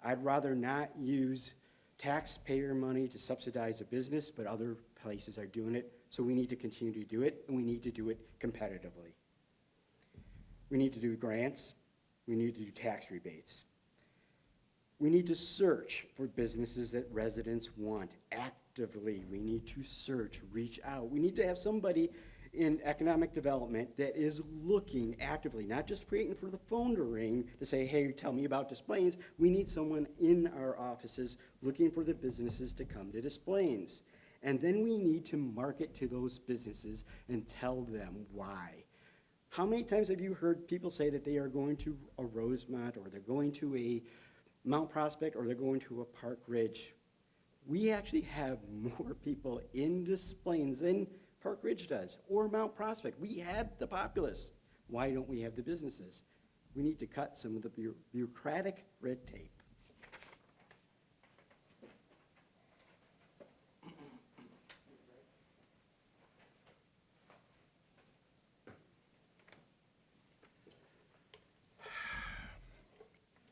I'd rather not use taxpayer money to subsidize a business, but other places are doing it, so we need to continue to do it, and we need to do it competitively. We need to do grants. We need to do tax rebates. We need to search for businesses that residents want actively. We need to search, reach out. We need to have somebody in economic development that is looking actively, not just waiting for the phone to ring to say, hey, tell me about Des Plaines. We need someone in our offices looking for the businesses to come to Des Plaines. And then we need to market to those businesses and tell them why. How many times have you heard people say that they are going to a Rosemont, or they're going to a Mount Prospect, or they're going to a Park Ridge? We actually have more people in Des Plaines than Park Ridge does, or Mount Prospect. We have the populace. Why don't we have the businesses? We need to cut some of the bureaucratic red tape.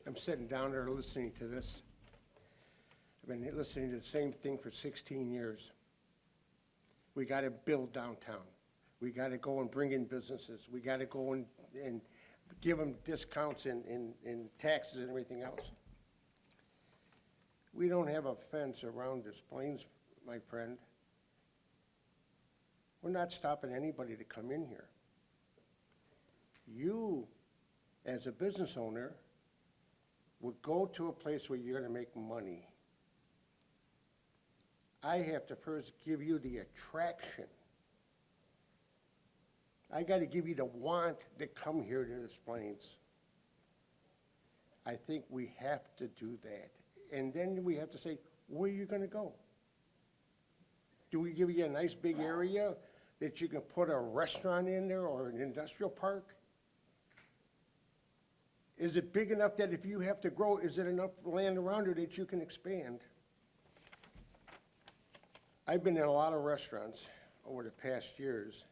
I'm sitting down there listening to this. I've been listening to the same thing for 16 years. We got to build downtown. We got to go and bring in businesses. We got to go and give them discounts in taxes and everything else. We don't have a fence around Des Plaines, my friend. We're not stopping anybody to come in here. You, as a business owner, would go to a place where you're going to make money. I have to first give you the attraction. I got to give you the want to come here to Des Plaines. I think we have to do that. And then we have to say, where are you going to go? Do we give you a nice big area that you can put a restaurant in there, or an industrial park? Is it big enough that if you have to grow, is it enough land around it that you can expand? I've been in a lot of restaurants over the past years,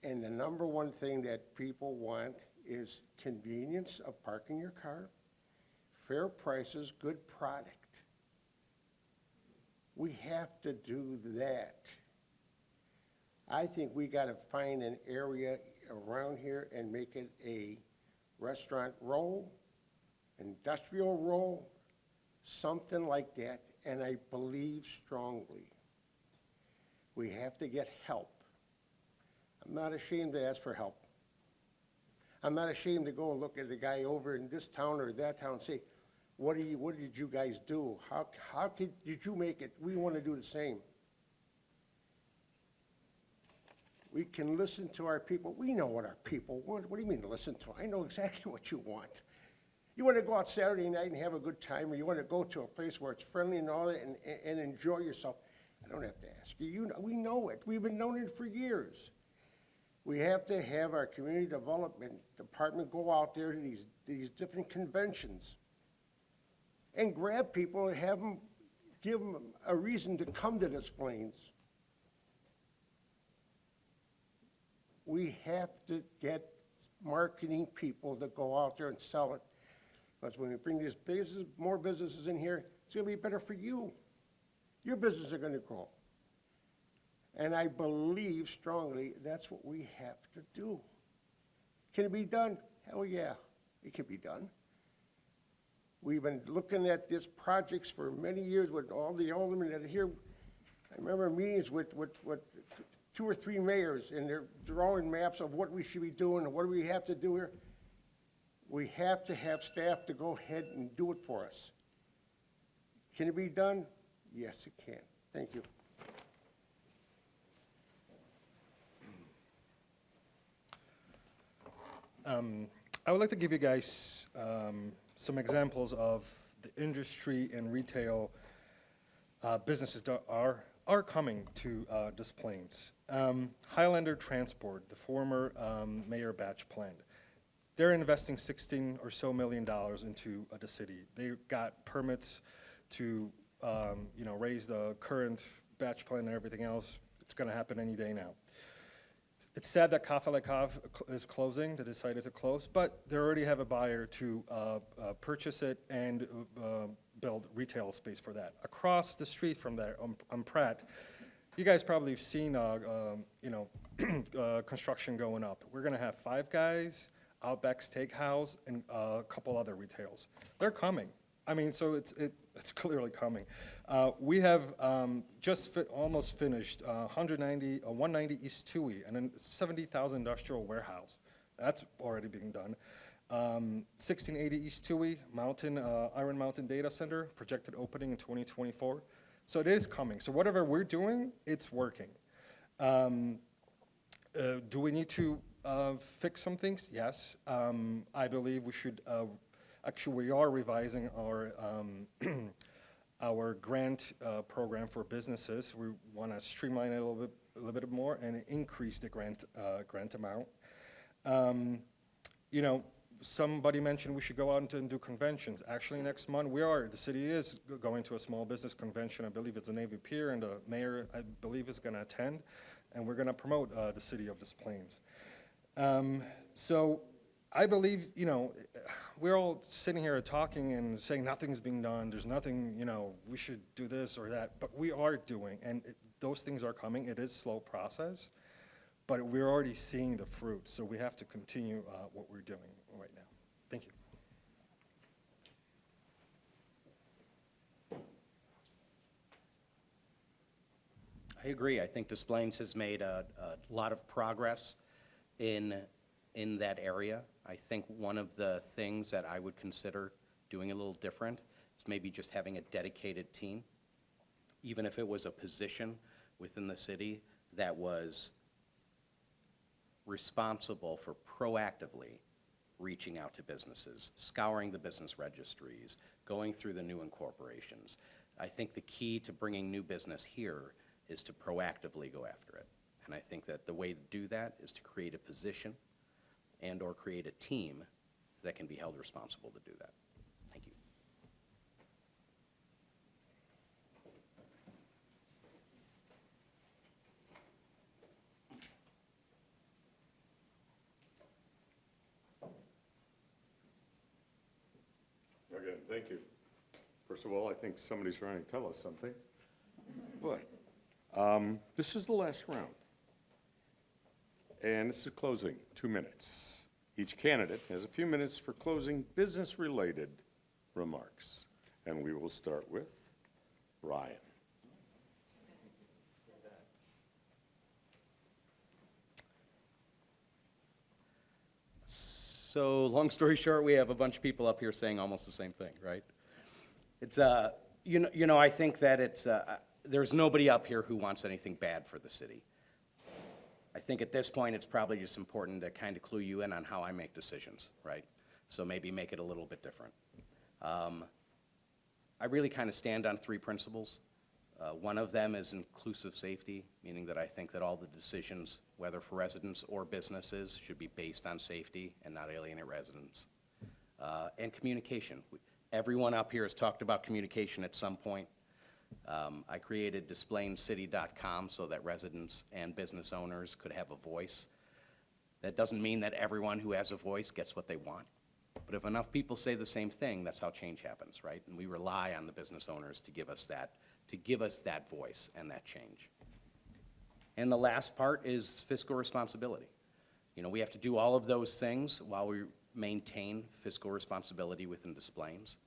and the number one thing that people want is convenience of parking your car, fair prices, good product. We have to do that. I think we got to find an area around here and make it a restaurant row, industrial row, something like that, and I believe strongly we have to get help. I'm not ashamed to ask for help. I'm not ashamed to go and look at the guy over in this town or that town and say, what did you guys do? How did you make it? We want to do the same. We can listen to our people. We know what our people want. What do you mean listen to? I know exactly what you want. You want to go out Saturday night and have a good time, or you want to go to a place where it's friendly and all that and enjoy yourself, I don't have to ask you. We know it. We've been knowing it for years. We have to have our community development department go out there to these different conventions and grab people and have them, give them a reason to come to Des Plaines. We have to get marketing people to go out there and sell it. Because when we bring these businesses, more businesses in here, it's gonna be better for you. Your businesses are gonna grow. And I believe strongly that's what we have to do. Can it be done? Hell yeah, it can be done. We've been looking at these projects for many years with all the aldermen that are here. I remember meetings with 2 or 3 mayors, and they're drawing maps of what we should be doing and what do we have to do here. We have to have staff to go ahead and do it for us. Can it be done? Yes, it can. Thank you. I would like to give you guys some examples of the industry and retail businesses that are coming to Des Plaines. Highlander Transport, the former Mayor Batch plant, they're investing $16 or so million into the city. They got permits to raise the current batch plant and everything else. It's going to happen any day now. It's sad that Cafe La Cave is closing. They decided to close, but they already have a buyer to purchase it and build retail space for that. Across the street from there, on Pratt, you guys probably have seen construction going up. We're gonna have Five Guys, Outback Steakhouse, and a couple other retails. They're coming. I mean, so it's clearly coming. We have almost finished 190 East Tui, and a 70,000 industrial warehouse. That's already being done. 1680 East Tui, Iron Mountain Data Center, projected opening in 2024. So it is coming. So whatever we're doing, it's working. Do we need to fix some things? Yes. I believe we should. Actually, we are revising our grant program for businesses. We want to streamline it a little bit more and increase the grant amount. Somebody mentioned we should go out and do conventions. Actually, next month the city is going to a small business convention. I believe it's a Navy Pier, and the mayor, I believe, is going to attend, and we're going to promote the city of Des Plaines. So I believe, we're all sitting here talking and saying nothing's being done, there's nothing, we should do this or that, but we are doing, and those things are coming. It is a slow process, but we're already seeing the fruit, so we have to continue what we're doing right now. Thank you. I agree. I think Des Plaines has made a lot of progress in that area. I think one of the things that I would consider doing a little different is maybe just having a dedicated team, even if it was a position within the city that was responsible for proactively reaching out to businesses, scouring the business registries, going through the new incorporations. I think the key to bringing new business here is to proactively go after it. And I think that the way to do that is to create a position and or create a team that can be held responsible to do that. Thank you. Again, thank you. First of all, I think somebody's trying to tell us something. But this is the last round. And this is closing, 2 minutes. Each candidate has a few minutes for closing business-related remarks. And we will start with Ryan. So long story short, we have a bunch of people up here saying almost the same thing, right? It's, I think that it's, there's nobody up here who wants anything bad for the city. I think at this point, it's probably just important to kind of clue you in on how I make decisions, right? so maybe make it a little bit different. I really kind of stand on three principles. One of them is inclusive safety, meaning that I think that all the decisions, whether for residents or businesses, should be based on safety and not alienate residents. And communication. Everyone up here has talked about communication at some point. I created DisplayingCity.com so that residents and business owners could have a voice. That doesn't mean that everyone who has a voice gets what they want. But if enough people say the same thing, that's how change happens, right? And we rely on the business owners to give us that voice and that change. And the last part is fiscal responsibility. You know, we have to do all of those things while we maintain fiscal responsibility within Des Plaines,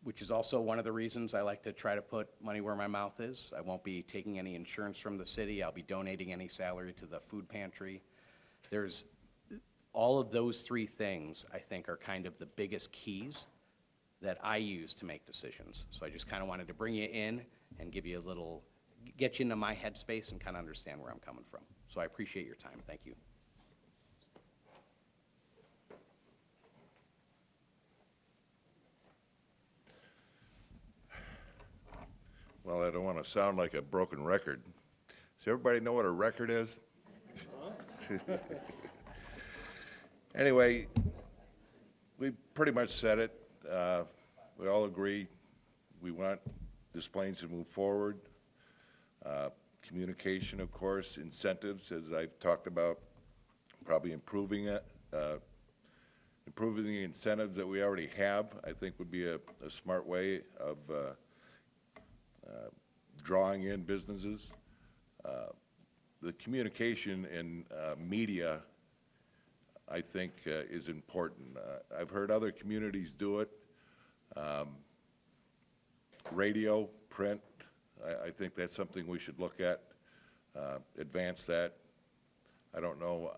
which is also one of the reasons I like to try to put money where my mouth is. I won't be taking any insurance from the city. I'll be donating any salary to the food pantry. There's all of those three things, I think, are kind of the biggest keys that I use to make decisions. So I just kind of wanted to bring you in and give you a little, get you into my headspace and kind of understand where I'm coming from. So I appreciate your time. Thank you. Well, I don't want to sound like a broken record. Does everybody know what a record is? Anyway, we pretty much said it. We all agree we want Des Plaines to move forward. Communication, of course, incentives, as I've talked about, probably improving it. Improving the incentives that we already have, I think would be a smart way of drawing in businesses. The communication in media, I think, is important. I've heard other communities do it. Radio, print, I think that's something we should look at, advance that. I don't know,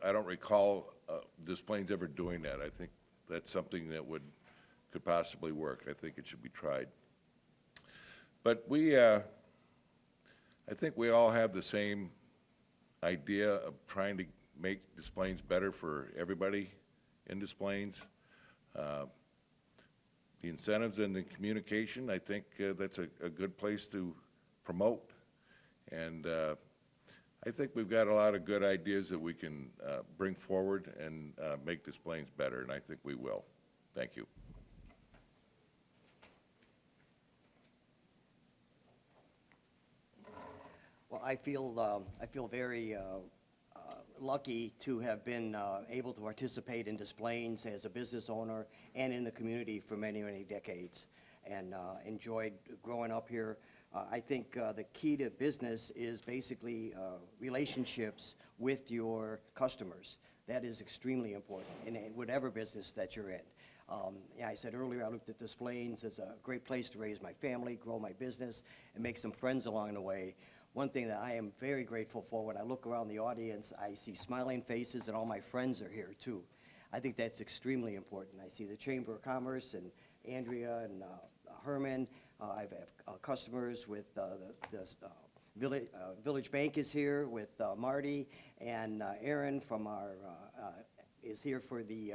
I don't recall Des Plaines ever doing that. I think that's something that could possibly work. I think it should be tried. But I think we all have the same idea of trying to make Des Plaines better for everybody in Des Plaines. The incentives and the communication, I think that's a good place to promote. And I think we've got a lot of good ideas that we can bring forward and make Des Plaines better, and I think we will. Thank you. Well, I feel very lucky to have been able to participate in Des Plaines as a business owner and in the community for many, many decades, and enjoyed growing up here. I think the key to business is basically relationships with your customers. That is extremely important in whatever business that you're in. Yeah, I said earlier, I looked at Des Plaines as a great place to raise my family, grow my business, and make some friends along the way. One thing that I am very grateful for, when I look around the audience, I see smiling faces, and all my friends are here too. I think that's extremely important. I see the Chamber of Commerce and Andrea and Herman. I have customers with the Village Bank is here with Marty, and Aaron from our is here for the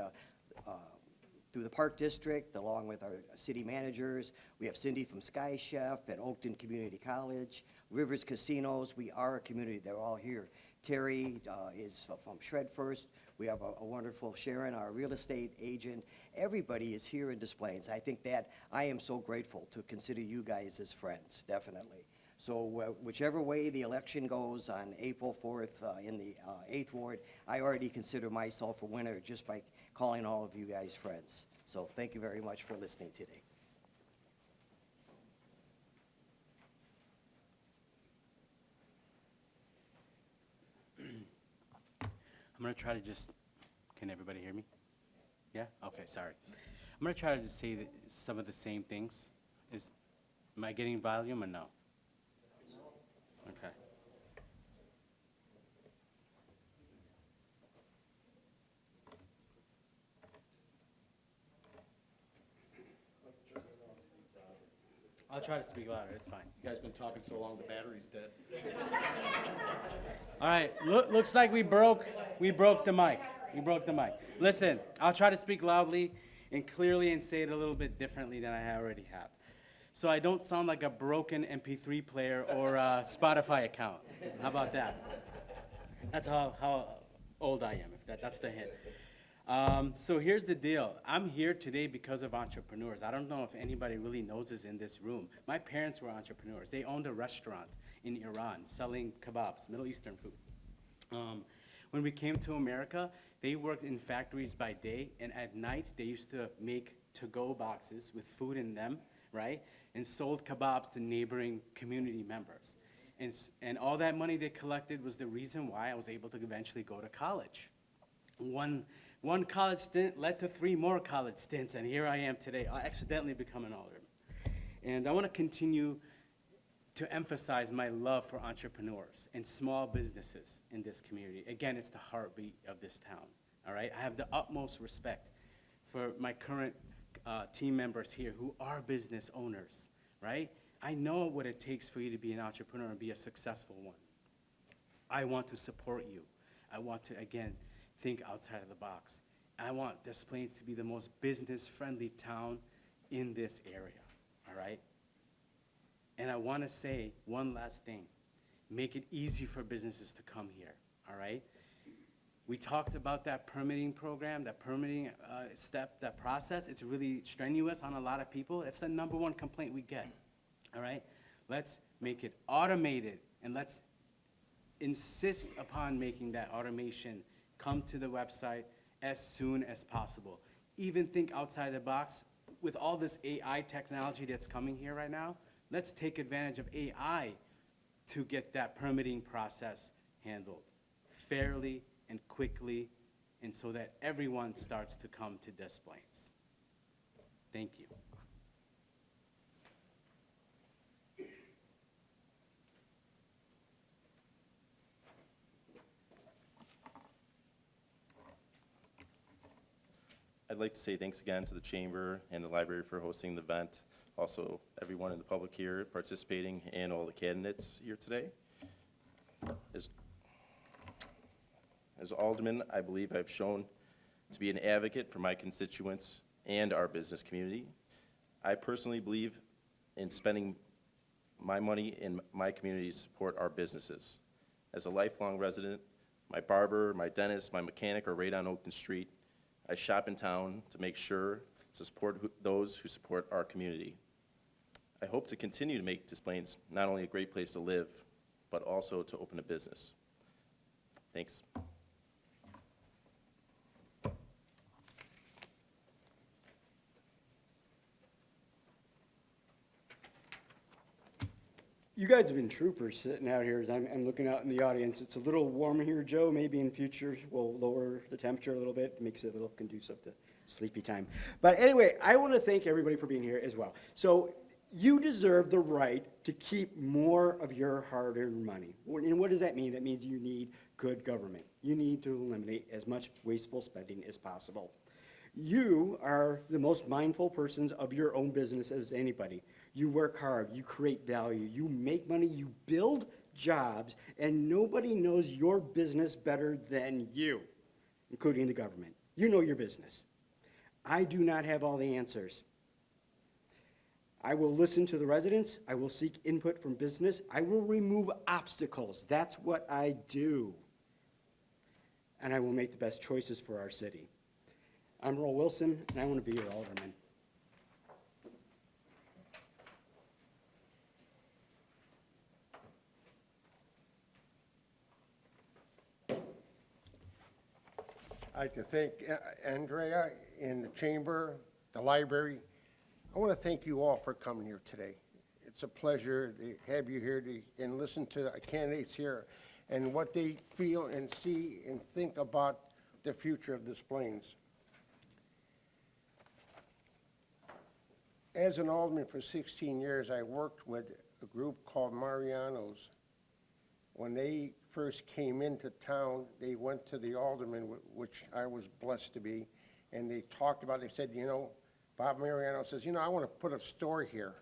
through the Park District, along with our city managers. We have Cindy from Sky Chef at Oakton Community College, Rivers Casinos. We are a community. They're all here. Terry is from Shred First. We have a wonderful Sharon, our real estate agent. Everybody is here in Des Plaines. I think that I am so grateful to consider you guys as friends, definitely. So whichever way the election goes on April 4th in the 8th Ward, I already consider myself a winner just by calling all of you guys friends. So thank you very much for listening today. I'm going to try to just, can everybody hear me? Yeah? Okay, sorry. I'm going to try to just say some of the same things. Am I getting volume or no? Okay. I'll try to speak louder, it's fine. You guys been talking so long, the battery's dead. All right, looks like we broke the mic. You broke the mic. Listen, I'll try to speak loudly and clearly and say it a little bit differently than I already have. So I don't sound like a broken MP3 player or a Spotify account. How about that? That's how old I am, if that's the hint. So here's the deal. I'm here today because of entrepreneurs. I don't know if anybody really knows this in this room. My parents were entrepreneurs. They owned a restaurant in Iran selling kebabs, Middle Eastern food. When we came to America, they worked in factories by day, and at night, they used to make to-go boxes with food in them, right? And sold kebabs to neighboring community members. And all that money they collected was the reason why I was able to eventually go to college. One college stint led to 3 more college stints, and here I am today. I accidentally become an alderman. And I want to continue to emphasize my love for entrepreneurs and small businesses in this community. Again, it's the heartbeat of this town, all right? I have the utmost respect for my current team members here who are business owners, right? I know what it takes for you to be an entrepreneur and be a successful one. I want to support you. I want to, again, think outside of the box. I want Des Plaines to be the most business-friendly town in this area, all right? And I want to say one last thing. Make it easy for businesses to come here, all right? We talked about that permitting program, that permitting step, that process. It's really strenuous on a lot of people. It's the #1 complaint we get, all right? Let's make it automated, and let's insist upon making that automation come to the website as soon as possible. Even think outside the box. With all this AI technology that's coming here right now, let's take advantage of AI to get that permitting process handled fairly and quickly, and so that everyone starts to come to Des Plaines. Thank you. I'd like to say thanks again to the Chamber and the Library for hosting the event. Also, everyone in the public here participating and all the candidates here today. As Alderman, I believe I've shown to be an advocate for my constituents and our business community. I personally believe in spending my money in my community to support our businesses. As a lifelong resident, my barber, my dentist, my mechanic are right on Oakton Street. I shop in town to make sure to support those who support our community. I hope to continue to make Des Plaines not only a great place to live, but also to open a business. Thanks. You guys have been troopers sitting out here as I'm looking out in the audience. It's a little warm here, Joe. Maybe in future we'll lower the temperature a little bit, makes it a little conducive to sleepy time. But anyway, I want to thank everybody for being here as well. So you deserve the right to keep more of your hard-earned money. And what does that mean? That means you need good government. You need to eliminate as much wasteful spending as possible. You are the most mindful persons of your own business as anybody. You work hard, you create value, you make money, you build jobs, and nobody knows your business better than you, including the government. You know your business. I do not have all the answers. I will listen to the residents. I will seek input from business. I will remove obstacles. That's what I do. And I will make the best choices for our city. I'm Earl Wilson, and I want to be your alderman. I'd like to thank Andrea in the chamber, the library. I want to thank you all for coming here today. It's a pleasure to have you here and listen to the candidates here and what they feel and see and think about the future of Des Plaines. As an alderman for 16 years, I worked with a group called Mariano's. When they first came into town, they went to the alderman, which I was blessed to be, and they talked about, they said, you know, Bob Mariano says, you know, I want to put a store here.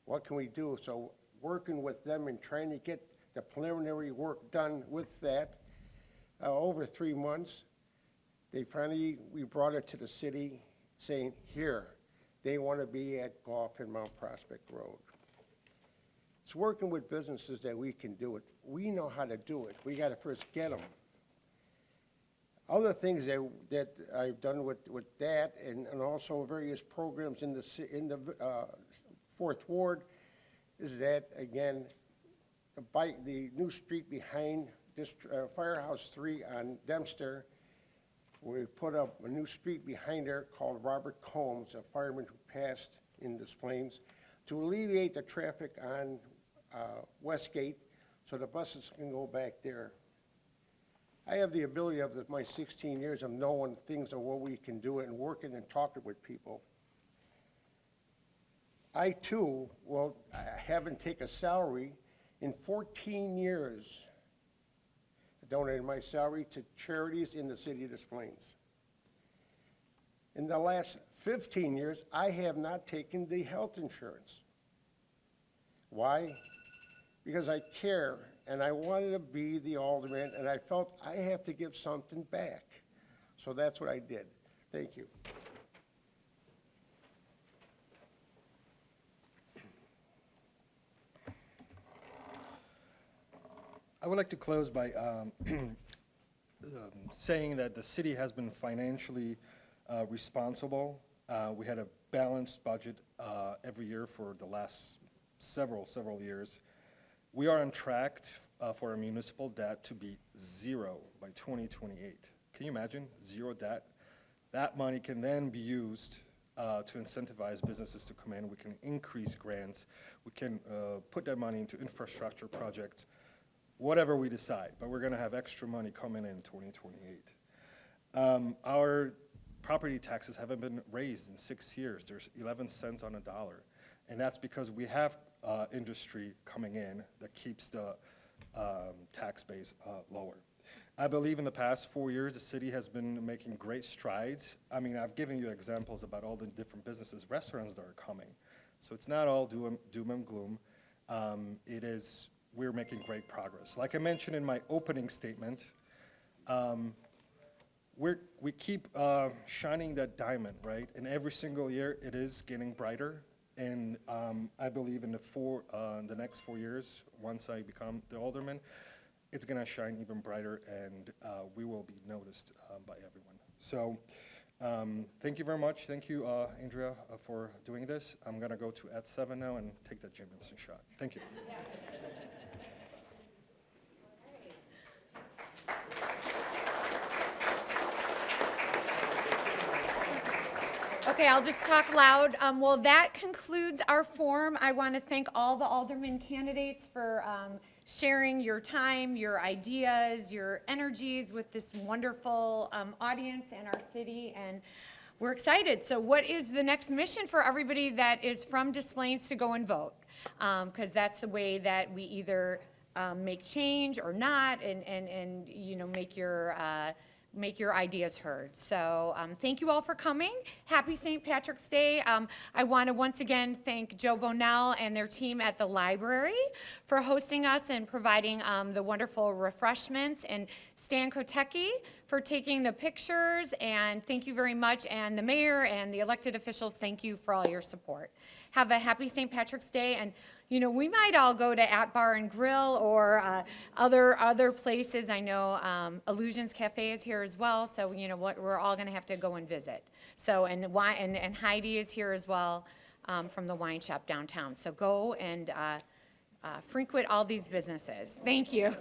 What can we do? So working with them and trying to get the preliminary work done with that over 3 months, we brought it to the city saying, here, they want to be at Golf and Mount Prospect Road. It's working with businesses that we can do it. We know how to do it. We got to first get them. Other things that I've done with that and also various programs in the Fourth Ward is that, again, the new street behind Firehouse 3 on Dempster, we put up a new street behind there called Robert Combs, a fireman who passed in Des Plaines, to alleviate the traffic on Westgate so the buses can go back there. I have the ability of my 16 years of knowing things of what we can do and working and talking with people. I too haven't taken a salary in 14 years. I donated my salary to charities in the city of Des Plaines. In the last 15 years, I have not taken the health insurance. Why? Because I care, and I wanted to be the alderman, and I felt I have to give something back. So that's what I did. Thank you. I would like to close by saying that the city has been financially responsible. We had a balanced budget every year for the last several years. We are on track for our municipal debt to be zero by 2028. Can you imagine? Zero debt. That money can then be used to incentivize businesses to come in. We can increase grants. We can put that money into infrastructure projects, whatever we decide. But we're going to have extra money coming in 2028. Our property taxes haven't been raised in 6 years. There's 11 cents on a dollar. And that's because we have industry coming in that keeps the tax base lower. I believe in the past 4 years, the city has been making great strides. I mean, I've given you examples about all the different businesses, restaurants that are coming. So it's not all doom and gloom. We're making great progress. Like I mentioned in my opening statement, we keep shining that diamond, right? And every single year, it is getting brighter. And I believe in the next 4 years, once I become the alderman, it's going to shine even brighter, and we will be noticed by everyone. So thank you very much. Thank you, Andrea, for doing this. I'm going to go to Ed 7 now and take that Jim Henson shot. Thank you. Okay, I'll just talk loud. Well, that concludes our forum. I want to thank all the alderman candidates for sharing your time, your ideas, your energies with this wonderful audience and our city, and we're excited. So what is the next mission for everybody that is from Des Plaines to go and vote? Because that's the way that we either make change or not, and you know, make your ideas heard. So thank you all for coming. Happy St. Patrick's Day. I want to once again thank Joe Bonell and their team at the library for hosting us and providing the wonderful refreshments, and Stan Kotecki for taking the pictures, and thank you very much. And the mayor and the elected officials, thank you for all your support. Have a happy St. Patrick's Day, and you know, we might all go to At Bar and Grill or other places. I know Illusions Cafe is here as well, so you know we're all going to have to go and visit. So and Heidi is here as well from the wine shop downtown. So go and frequent all these businesses. Thank you.